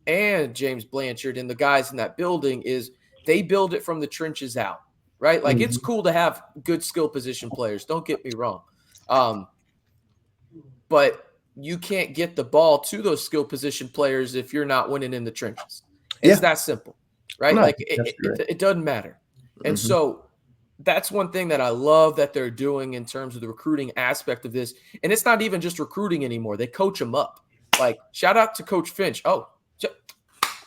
and James Blanchard and the guys in that building is they build it from the trenches out, right? Like, it's cool to have good skill position players. Don't get me wrong. But you can't get the ball to those skill position players if you're not winning in the trenches. It's that simple, right? No, like it doesn't matter. And so that's one thing that I love that they're doing in terms of the recruiting aspect of this. And it's not even just recruiting anymore. They coach them up. Like, shout out to Coach Finch.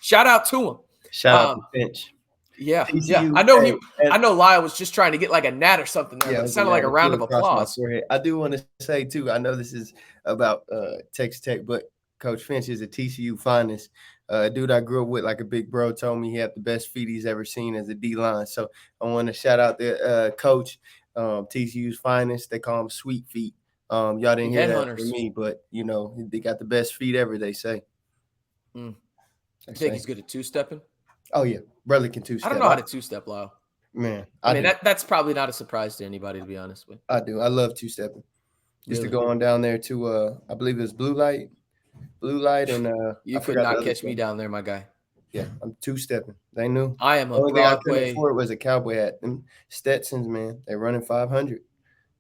Shout out to him. Shout out to Finch. Yeah, TCU, yeah. I know Lyle was just trying to get like a gnat or something there, but it sounded like a round of applause. I do want to say too, I know this is about Texas Tech, but Coach Finch is a TCU finest. Dude I grew up with, like a big bro, told me he had the best feet he's ever seen as a D-line. So I want to shout out the coach, TCU's finest. They call him Sweet Feet. Y'all didn't hear that from me, but, they got the best feet ever, they say. I think he's good at two-stepping. Oh, yeah. Brother can two-step. I don't know how to two-step, Lyle. Man. I mean, that's probably not a surprise to anybody, to be honest with you. I do. I love two-stepping. Just to go on down there to, I believe it's Blue Light, and you could not catch me down there, my guy. Yeah, I'm two-stepping. They knew. I am The a only thing I couldn't Broadway. afford was a cowboy hat. Them Stetsons, man, they running 500.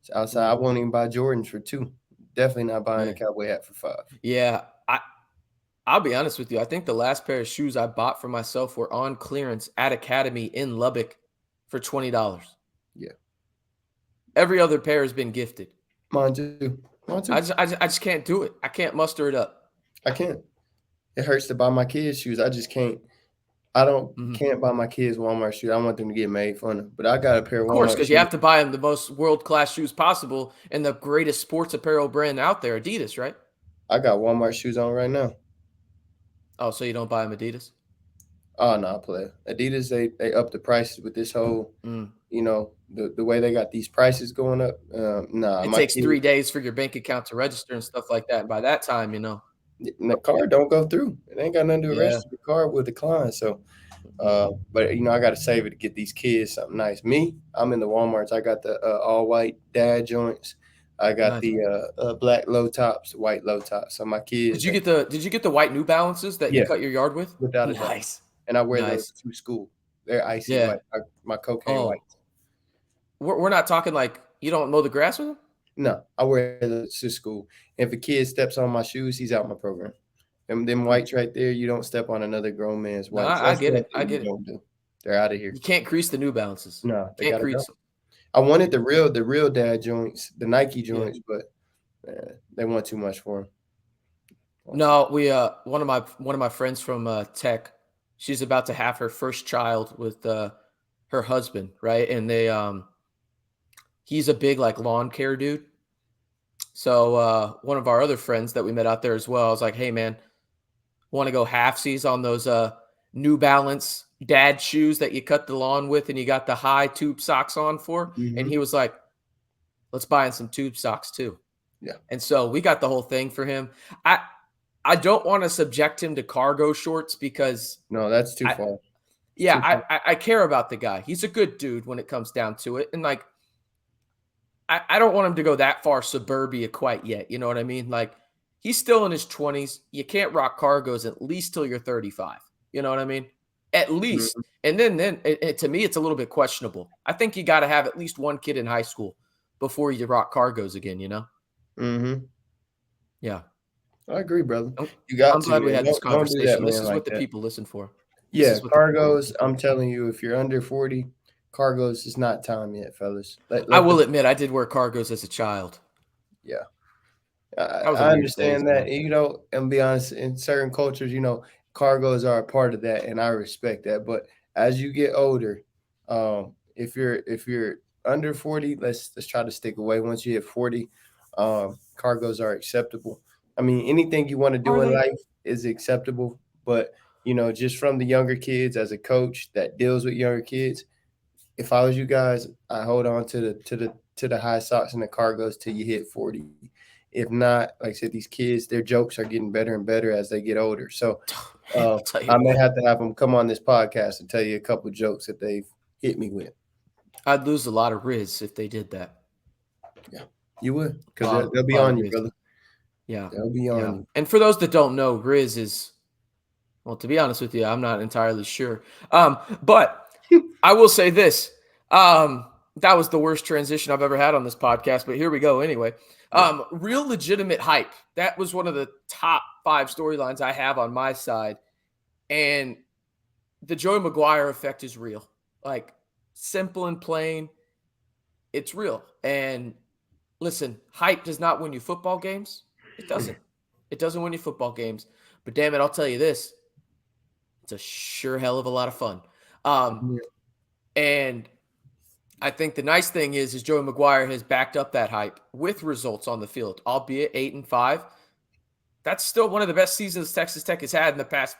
So outside, I Mm, won't even buy Jordans for 2. Definitely not buying a man. cowboy hat for 5. Yeah. I'll be honest with you. I think the last pair of shoes I bought for myself were on clearance at Academy in Lubbock for $20. Yeah, Every other pair has been gifted. mine too. Mine I too. just, I just, I just can't do it. I can't muster it up. I can't. It hurts to buy my kids shoes. I just can't. I don't Mhm. can't buy my kids Walmart shoes. I want them to get made fun of. But I got a pair Of of course, Walmart because you shoes. have to buy them the most world-class shoes possible and the greatest sports apparel brand out there, Adidas, right? I got Walmart shoes on right now. Oh, so you don't buy them Adidas? Oh no, I play. Adidas, they up the prices with this whole, Mm. the way they got these prices going up. Nah, It my takes kid, 3 days for your bank account to register and stuff like that, and by that time, the card don't go through. It ain't got nothing to yeah. register. The card will decline. So, but I got to save it to get these kids something nice. Me, I'm in the WalMarts. I got the all white dad joints. I got Nice. the black low tops, white low tops. So my kids, Did you get the white New Balances that you yeah, cut your yard with? without a doubt. Nice. And I wear those Nice. to school. They're icy Yeah. white. My cocaine Oh, white. we're not talking like you don't mow the grass with them? No, I wear those to school. If a kid steps on my shoes, he's out my program. Them Mm. whites right there, you don't step on another grown man's No, whites. I That's get one it. I thing you get it. don't do. They're out of here. You can't crease the New Balances. No, they Can't gotta crease go. them. I wanted the real dad joints, the Nike Yeah. joints, but they want too much for them. No, we one of my friends from Tech, she's about to have her first child with her husband, right? And he's a big like lawn care dude. So one of our other friends that we met out there as well, I was like, "Hey man, want to go halfsies on those New Balance dad shoes that you cut the lawn with and you got the high tube socks on for?" And he Hmm. was like, "Let's buy in some tube socks too." Yeah. And so we got the whole thing for him. I I don't want to subject him to cargo shorts because No, that's too I far. It's yeah, too far. I care about the guy. He's a good dude when it comes down to it. And like I don't want him to go that far suburbia quite yet. You know what I mean? Like he's still in his 20s. You can't rock cargos at least till you're 35. You know what I mean? At least. Mhm. And then to me, it's a little bit questionable. I think you got to have at least one kid in high school before you rock cargos again, you know? Mhm. Yeah. I agree, brother. I'm, You got I'm to, glad we man. had this Don't do that, conversation. This man, is like what the that. people listen for. This Yeah, is what the people cargos. listen for. I'm telling you, if you're under 40, cargos is not time yet, fellas. I Let will the admit I did wear cargos as a child. Yeah. That was a I weird phase, understand that. man. And be honest, in certain cultures, cargos are a part of that, and I respect that. But as you get older, if you're under 40, let's try to stick away. Once you hit 40, cargos are acceptable. I mean, anything you want to do Are in they? life is acceptable. But just from the younger kids, as a coach that deals with younger kids, if I was you guys, I hold on to the high socks and the cargos till you hit 40. If not, like I said, these kids, their jokes are getting better and better as they get older. So Man, I'll tell you I may what. have to have them come on this podcast and tell you a couple jokes that they've hit me with. I'd lose a lot of Riz if they did that. Yeah, you would, A because lot they'll be lot of on you, Riz. brother. Yeah. They'll be Yeah. on you. And for those that don't know, Riz is well, to be honest with you, I'm not entirely sure. But I will say this. That was the worst transition I've ever had on this podcast, but here we go anyway. Yeah. Real legitimate hype. That was one of the top 5 storylines I have on my side. And the Joey Maguire effect is real. Like simple and plain, it's real. And listen, hype does not win you football games. It doesn't. It doesn't win you football games. But damn it, I'll tell you this. It's a sure hell of a lot of fun. Um, Yeah. and I think the nice thing is Joey Maguire has backed up that hype with results on the field, albeit 8-5. That's still one of the best seasons Texas Tech has had in the past,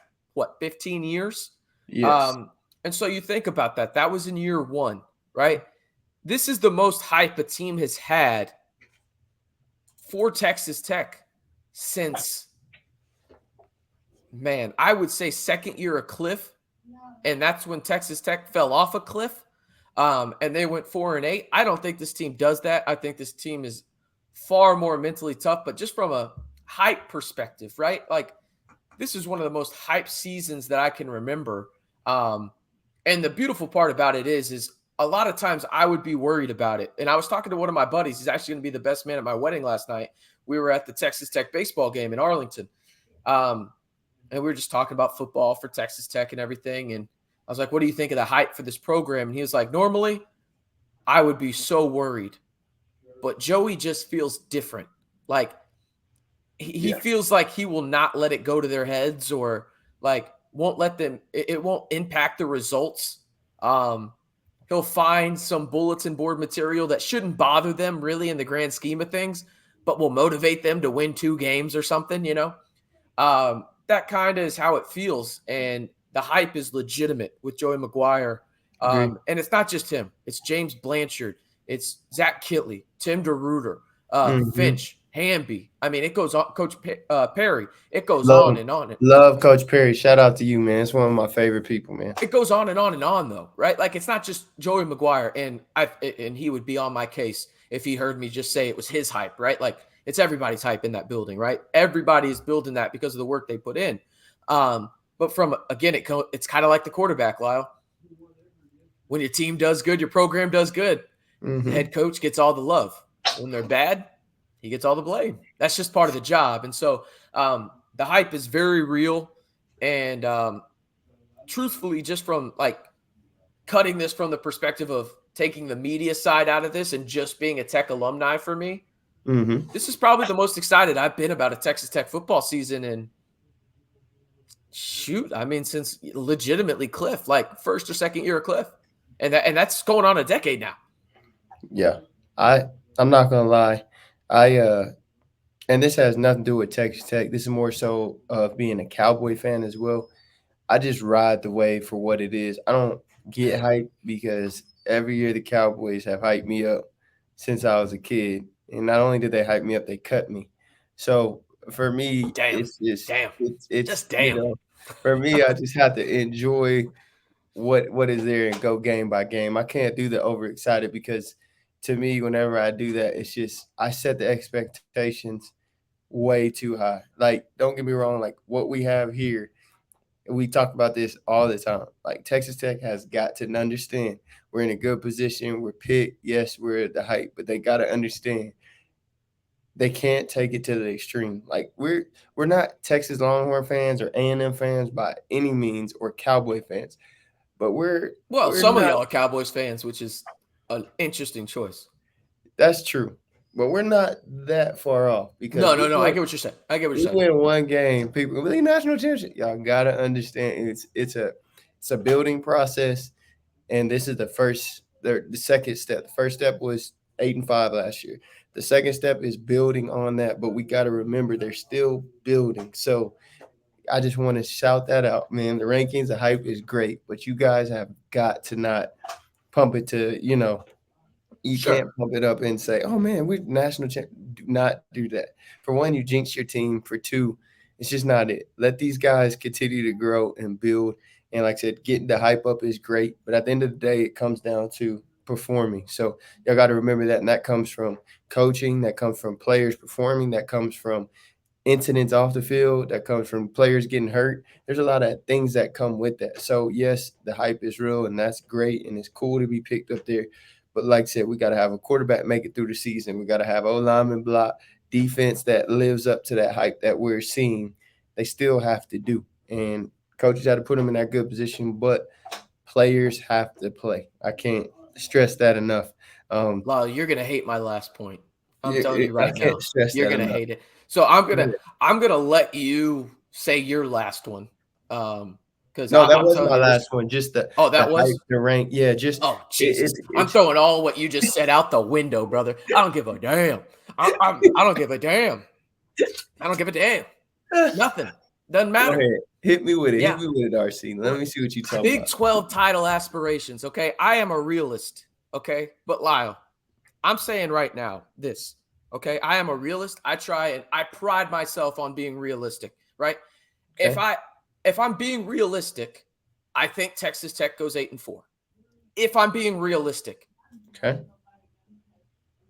15 years? Yes. Um, and so you think about that. That was in year 1, right? This is the most hype a team has had for Texas Tech since, man, I would say second year of Cliff. And that's when Texas Tech fell off a cliff. And they went 4-8. I don't think this team does that. I think this team is far more mentally tough, but just from a hype perspective, right? Like this is one of the most hyped seasons that I can remember. And the beautiful part about it is a lot of times I would be worried about it. And I was talking to one of my buddies. He's actually going to be the best man at my wedding last night. We were at the Texas Tech baseball game in Arlington. And we were just talking about football for Texas Tech and everything. And I was like, what do you think of the hype for this program? And he was like, normally I would be so worried, but Joey just feels different. Like he feels like he will not let it go to their heads, or like won't let them, it won't impact the results. He'll find some bulletin board material that shouldn't bother them really in the grand scheme of things, but will motivate them to win 2 games or something, that kind of is how it feels. And the hype is legitimate with Joey McGuire. Agree. And it's not just him. It's James Blanchard. It's Zach Kitley, Tim DeRuiter, Mhm. Finch, Hamby. I mean, it goes on. Coach Perry. It goes on Love, and on. love Coach Perry. Shout out to you, man. It's one of my favorite people, man. It goes on and on and on, though, right? Like it's not just Joey McGuire, and he would be on my case if he heard me just say it was his hype, right? Like it's everybody's hype in that building, right? Everybody is building that because of the work they put in. But from again, it's kind of like the quarterback, Lyle. When your team does good, your program does good. The head coach gets all the love. When they're bad, he gets all the blame. That's just part of the job. And so the hype is very real. And truthfully, just from like cutting this from the perspective of taking the media side out of this and just being a Tech alumni for me, this is probably the most excited I've been about a Texas Tech football season. And shoot, I mean, since legitimately Cliff, like first or second year of Cliff. And that's going on a decade now. Yeah. I'm not gonna lie. I and this has nothing to do with Texas Tech. This is more so of being a Cowboy fan as well. I just ride the wave for what it is. I don't get hyped because every year the Cowboys have hyped me up since I was a kid. And not only did they hype me up, they cut me. So for me, Damn. it's just Damn. it's Just damn. for me, I just have to enjoy what is there and go game by game. I can't do the overexcited because to me, whenever I do that, it's just I set the expectations way too high. Like, don't get me wrong, like what we have here, we talk about this all the time. Like Texas Tech has got to understand we're in a good position. We're picked. Yes, we're at the height, but they got to understand they can't take it to the extreme. Like we're not Texas Longhorn fans or A&M fans by any means or Cowboy fans, but Well, we're some of not. y'all are Cowboys fans, which is an interesting choice. That's true, but we're not that far off because No. I get what you're saying. I get what we you're saying. win one game. People, we national championship. Y'all gotta understand it's a building process, and this is the second step. The first step was 8-5 last year. The second step is building on that, but we got to remember they're still building. So I just want to shout that out, man. The rankings, the hype is great, but you guys have got to not pump it to you Sure. can't pump it up and say, "Oh man, we're national champ." Do not do that. For one, you jinx your team. For two, it's just not it. Let these guys continue to grow and build. And like I said, getting the hype up is great, but at the end of the day, it comes down to performing. So y'all got to remember that, and that comes from coaching, that comes from players performing, that comes from incidents off the field, that comes from players getting hurt. There's a lot of things that come with that. So yes, the hype is real and that's great and it's cool to be picked up there. But like I said, we got to have a quarterback make it through the season. We got to have O-lineman block, defense that lives up to that hype that we're seeing. They still have to do. And coaches had to put them in that good position, but players have to play. I can't stress that enough. Um, Lyle, you're gonna hate my last point. I'm telling you I right can't now, stress you're that gonna enough. hate it. So I'm gonna let you say your last one. Because No, that I'm was telling my you this. last one. Just Oh, the that hype, was. the rank. Yeah, just Oh it, Jesus! I'm it's throwing all what you just said out the window, brother. I don't give a damn. I don't give a damn. I don't give a damn. Nothing. Doesn't Go matter. ahead. Hit me with it. Hit Yeah. me with it, RC. Let me see what you talking Big about. 12 title aspirations. Okay. I am a realist. Okay. But Lyle, I'm saying right now this. Okay. I am a realist. I try and I pride myself on being realistic. Right. If Okay. I if I'm being realistic, I think Texas Tech goes 8-4. If I'm being realistic, Okay.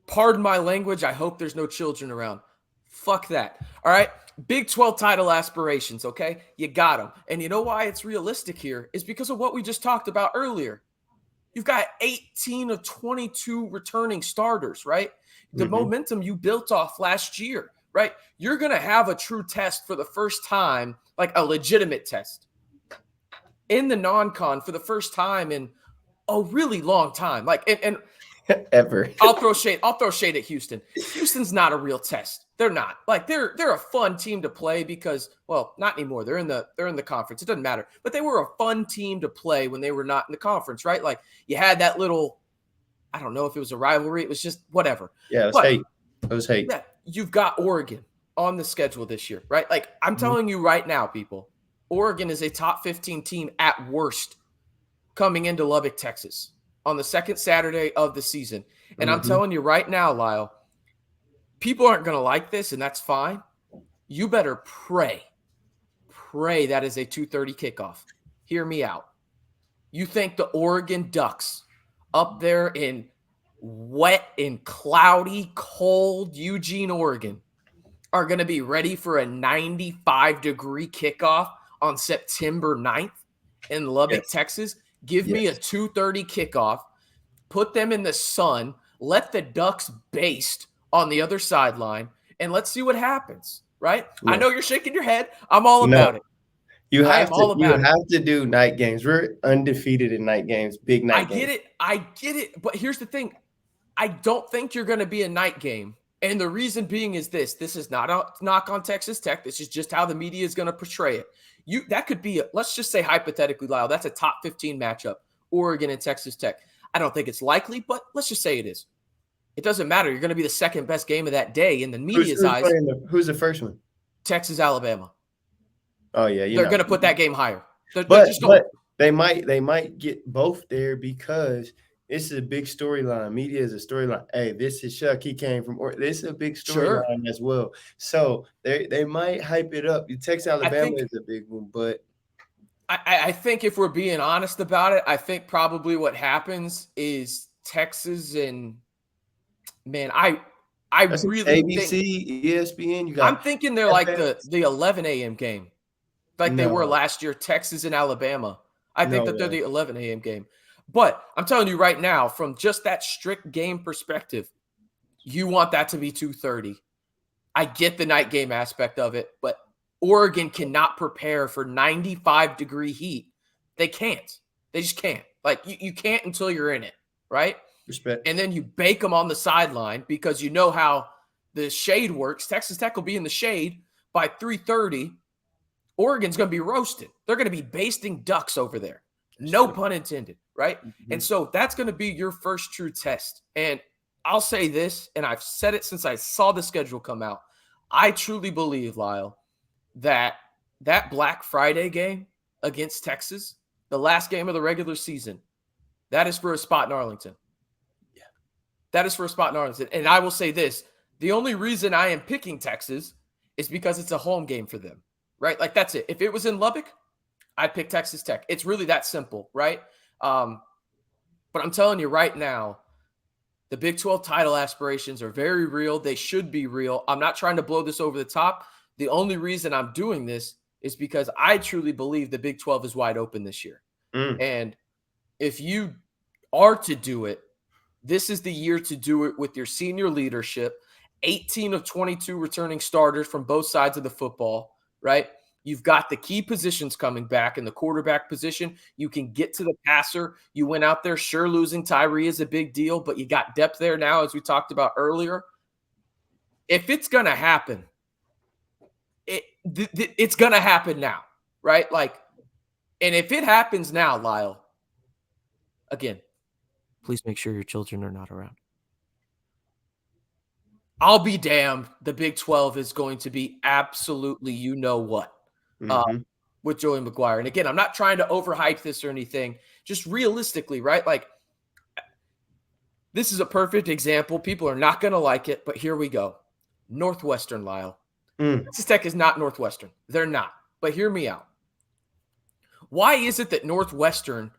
pardon my language. I hope there's no children around. Fuck that. All right. Big 12 title aspirations, okay? You got them. And you know why it's realistic here is because of what we just talked about earlier. You've got 18 of 22 returning starters, right? The momentum you built off last year, right? You're going to have a true test for the first time, like a legitimate test in the non-con for the first time in a really long time. Like, and Ever. I'll throw shade at Houston. Houston's not a real test. They're not. Like they're a fun team to play because, well, not anymore. They're in the conference. It doesn't matter. But they were a fun team to play when they were not in the conference, right? Like you had that little, I don't know if it was a rivalry. It was just whatever. Yeah, it was But hate. It was hate. yeah, you've got Oregon on the schedule this year, right? Like I'm telling you right now, people, Oregon is a top 15 team at worst coming into Lubbock, Texas on the second Saturday of the season. And I'm telling you right now, Lyle, people aren't going to like this, and that's fine. You better pray that is a 2:30 kickoff. Hear me out. You think the Oregon Ducks up there in wet and cloudy, cold Eugene, Oregon are going to be ready for a 95-degree kickoff on September 9th in Lubbock, Texas? Give me a 2:30 kickoff, put them in the sun, let the Ducks baste on the other sideline, and let's see what happens, right? I know you're shaking your head. I'm all about it. You have to do night games. We're undefeated in night games, big night games. I get it. But here's the thing. I don't think you're going to be a night game. And the reason being is this. This is not a knock on Texas Tech. This is just how the media is going to portray it. That could be, let's just say hypothetically, Lyle, that's a top 15 matchup, Oregon and Texas Tech. I don't think it's likely, but let's just say it is. It doesn't matter. You're going to be the second best game of that day in the media's eyes. Who's the first one? Texas, Alabama. Oh, yeah. They're going to put that game higher. But they might get both there because this is a big storyline. Media is a storyline. Hey, this is Chuck. He came from – this is a big storyline as well. So they might hype it up. Texas, Alabama is a big one, but – I think if we're being honest about it, I think probably what happens is Texas and man, I really ABC, think ESPN. I'm thinking they're like the 11 a.m. game, like they were last year, Texas and Alabama. I think that they're the 11 a.m. game. But I'm telling you right now, from just that strict game perspective, you want that to be 2:30. I get the night game aspect of it, but Oregon cannot prepare for 95-degree heat. They can't. They just can't. Like, you can't until you're in it, right? Respect. And then you bake them on the sideline because you know how the shade works. Texas Tech will be in the shade by 3:30. Oregon's going to be roasted. They're going to be basting ducks over there. No pun intended, right? And so that's going to be your first true test. And I'll say this, and I've said it since I saw the schedule come out. I truly believe, Lyle, that Black Friday game against Texas, the last game of the regular season, that is for a spot in Arlington. Yeah. That is for a spot in Arlington. And I will say this, the only reason I am picking Texas is because it's a home game for them, right? Like that's it. If it was in Lubbock, I'd pick Texas Tech. It's really that simple, right? But I'm telling you right now, the Big 12 title aspirations are very real. They should be real. I'm not trying to blow this over the top. The only reason I'm doing this is because I truly believe the Big 12 is wide open this year. And if you are to do it, this is the year to do it with your senior leadership, 18 of 22 returning starters from both sides of the football, right? You've got the key positions coming back in the quarterback position. You can get to the passer. You went out there. Sure, losing Tyree is a big deal, but you got depth there now, as we talked about earlier. If it's going to happen, it's going to happen now, right? Like, and if it happens now, Lyle, again, please make sure your children are not around. I'll be damned. The Big 12 is going to be absolutely you know what with Joey McGuire. And again, I'm not trying to overhype this or anything. Just realistically, right? Like, this is a perfect example. People are not going to like it, but here we go. Northwestern, Lyle. Texas Tech is not Northwestern. They're not. But hear me out. Why is it that Northwestern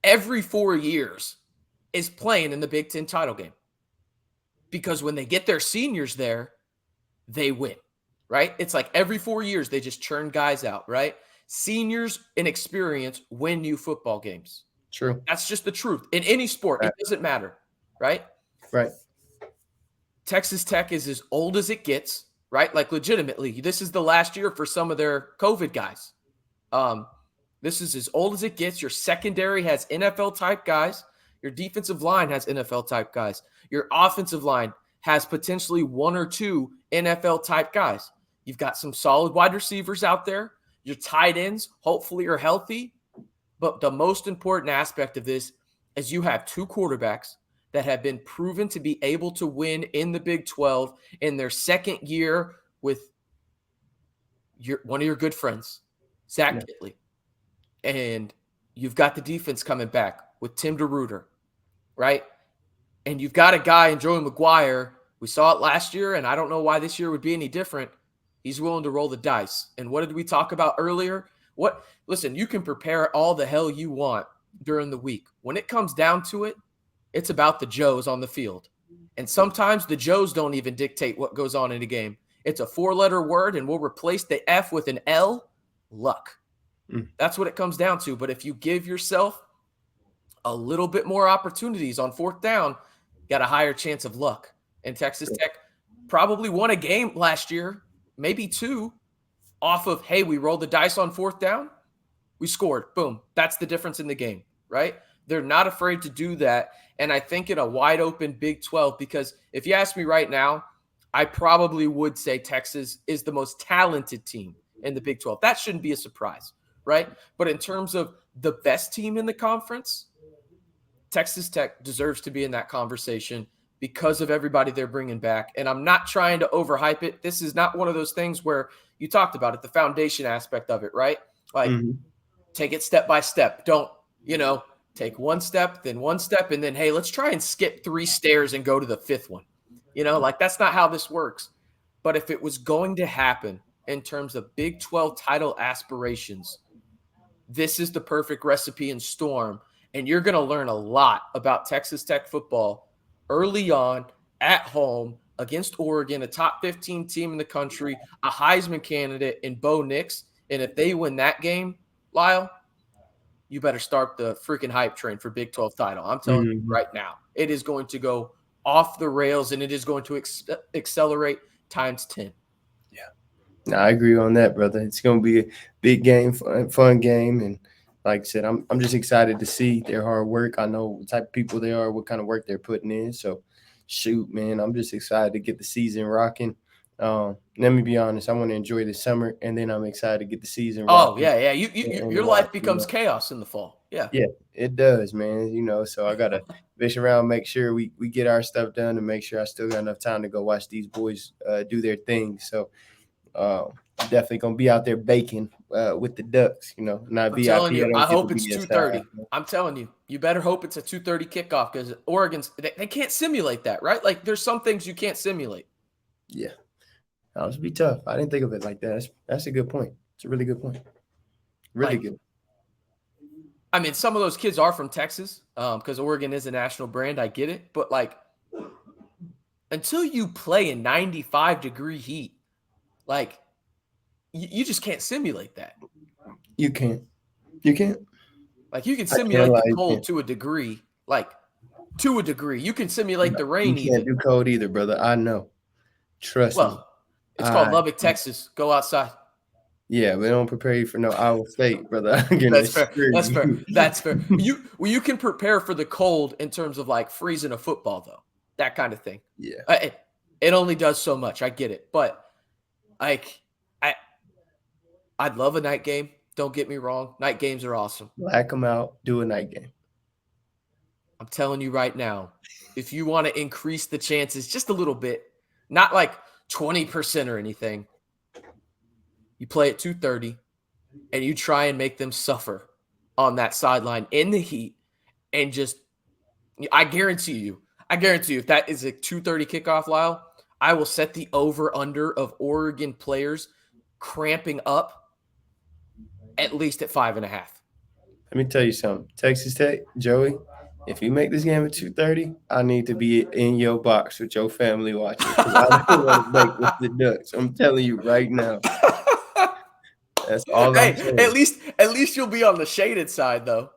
every 4 years is playing in the Big Ten title game? Because when they get their seniors there, they win, right? It's like every 4 years they just churn guys out, right? Seniors and experience win you football games. True. That's just the truth. In any sport, Right. it doesn't matter, right? Right. Texas Tech is as old as it gets, right? Like legitimately, this is the last year for some of their COVID guys. This is as old as it gets. Your secondary has NFL type guys. Your defensive line has NFL type guys. Your offensive line has potentially 1 or 2 NFL type guys. You've got some solid wide receivers out there. Your tight ends hopefully are healthy. But the most important aspect of this is you have 2 quarterbacks that have been proven to be able to win in the Big 12 in their second year with one of your good friends, Zach Kittley. And you've got the defense coming back with Tim DeRuyter, right? And you've got a guy in Joey McGuire. We saw it last year, and I don't know why this year would be any different. He's willing to roll the dice. And what did we talk about earlier? Listen, you can prepare all the hell you want during the week. When it comes down to it, it's about the Joes on the field. And sometimes the Joes don't even dictate what goes on in a game. It's a 4-letter word, and we'll replace the F with an L, luck. That's what it comes down to. But if you give yourself a little bit more opportunities on 4th down, you got a higher chance of luck. And Texas Tech probably won a game last year, maybe 2, off of, hey, we rolled the dice on 4th down. We scored. Boom. That's the difference in the game, right? They're not afraid to do that. And I think in a wide open Big 12, because if you ask me right now, I probably would say Texas is the most talented team in the Big 12. That shouldn't be a surprise, right? But in terms of the best team in the conference, Texas Tech deserves to be in that conversation because of everybody they're bringing back. And I'm not trying to overhype it. This is not one of those things where you talked about it, the foundation aspect of it, right? Like, take it step by step. Don't, take one step, and then, hey, let's try and skip 3 stairs and go to the 5th one. Like that's not how this works. But if it was going to happen in terms of Big 12 title aspirations, this is the perfect recipe in storm. And you're going to learn a lot about Texas Tech football early on at home against Oregon, a top 15 team in the country, a Heisman candidate in Bo Nix. And if they win that game, Lyle, you better start the freaking hype train for Big 12 title. I'm telling you right now, it is going to go off the rails, and it is going to accelerate times 10. Yeah. No, I agree on that, brother. It's going to be a big game, fun game. And like I said, I'm just excited to see their hard work. I know what type of people they are, what kind of work they're putting in. So, shoot, man, I'm just excited to get the season rocking. Let me be honest. I want to enjoy the summer, and then I'm excited to get the season rocking. Oh, yeah. Your life becomes chaos in the fall. Yeah. Yeah, it does, man. So I got to fish around, make sure we get our stuff done, and make sure I still got enough time to go watch these boys do their thing. So definitely going to be out there baking with the Ducks, not I'm VIP. telling you, I hope it's 2:30. I'm telling you, you better hope it's a 2:30 kickoff because Oregon's they can't simulate that, right? Like there's some things you can't simulate. Yeah, that would be tough. I didn't think of it like that. That's a good point. It's a really good point. Really good. I mean, some of those kids are from Texas because Oregon is a national brand. I get it. But, until you play in 95-degree heat, you just can't simulate that. You can't. You can simulate the cold to a degree. To a degree. You can simulate the rain. You can't do cold either, brother. I know. Trust me. It's called Lubbock, Texas. Go outside. Yeah, we don't prepare you for no Iowa State, brother. That's fair. You can prepare for the cold in terms of freezing a football, though. That kind of thing. Yeah. It only does so much. I get it. But I'd love a night game. Don't get me wrong. Night games are awesome. Black them out. Do a night game. I'm telling you right now, if you want to increase the chances just a little bit, not 20% or anything, you play at 2:30 and you try and make them suffer on that sideline in the heat and I guarantee you if that is a 2:30 kickoff, Lyle, I will set the over-under of Oregon players cramping up at least at 5.5. Let me tell you something. Texas Tech, Joey, if you make this game at 2:30, I need to be in your box with your family watching because I don't want to break with the Ducks. I'm telling you right now. That's all I'm Hey, saying. at least you'll be on the shaded side though.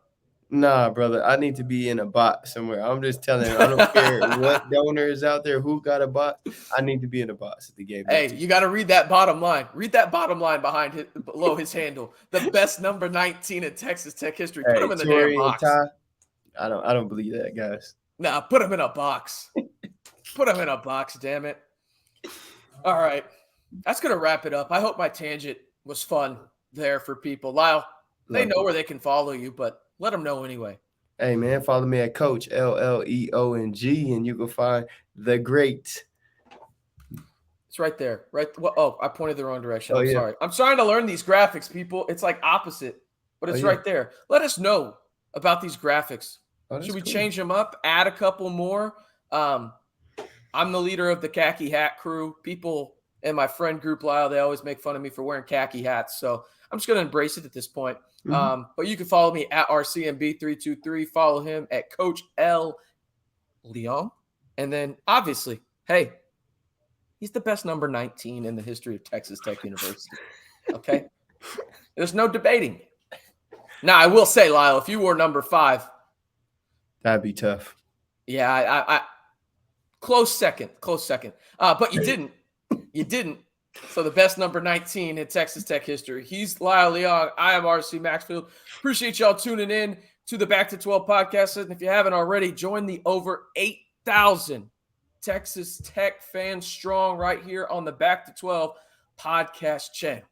Nah, brother, I need to be in a box somewhere. I'm just telling you, I don't care what donor is out there, who got a box. I need to be in a box at the game. Hey, you got to read that bottom line. Read that bottom line below his handle. The best number 19 in Texas Tech history. Put him Hey, in the damn Tori and box. Ty, I don't believe that, guys. Nah, put him in a box. Put him in a box, damn it. All right. That's going to wrap it up. I hope my tangent was fun there for people. Lyle, they know where they can follow you, but let them know anyway. Hey, man, follow me at Coach LLEONG, and you can find the great. It's right there. Right. Well, oh, I pointed the wrong direction. Oh, I'm yeah. sorry. I'm trying to learn these graphics, people. It's like opposite, but it's yeah. right there. Let us know about these graphics. Oh, Should we cool. change them up? Add a couple more? I'm the leader of the khaki hat crew. People in my friend group, Lyle, they always make fun of me for wearing khaki hats. So I'm just going to embrace it at this point. But you can follow me at RCMB323. Follow him at Coach L. Leon. And then, obviously, hey, he's the best number 19 in the history of Texas Tech University. Okay? There's no debating. Now, I will say, Lyle, if you wore number 5, that'd be tough. Yeah, I close second. But you didn't. You didn't. So the best number 19 in Texas Tech history. He's Lyle Leon. I am RC Maxfield. Appreciate y'all tuning in to the Back to 12 podcast. And if you haven't already, join the over 8,000 Texas Tech fans strong right here on the Back to 12 podcast channel.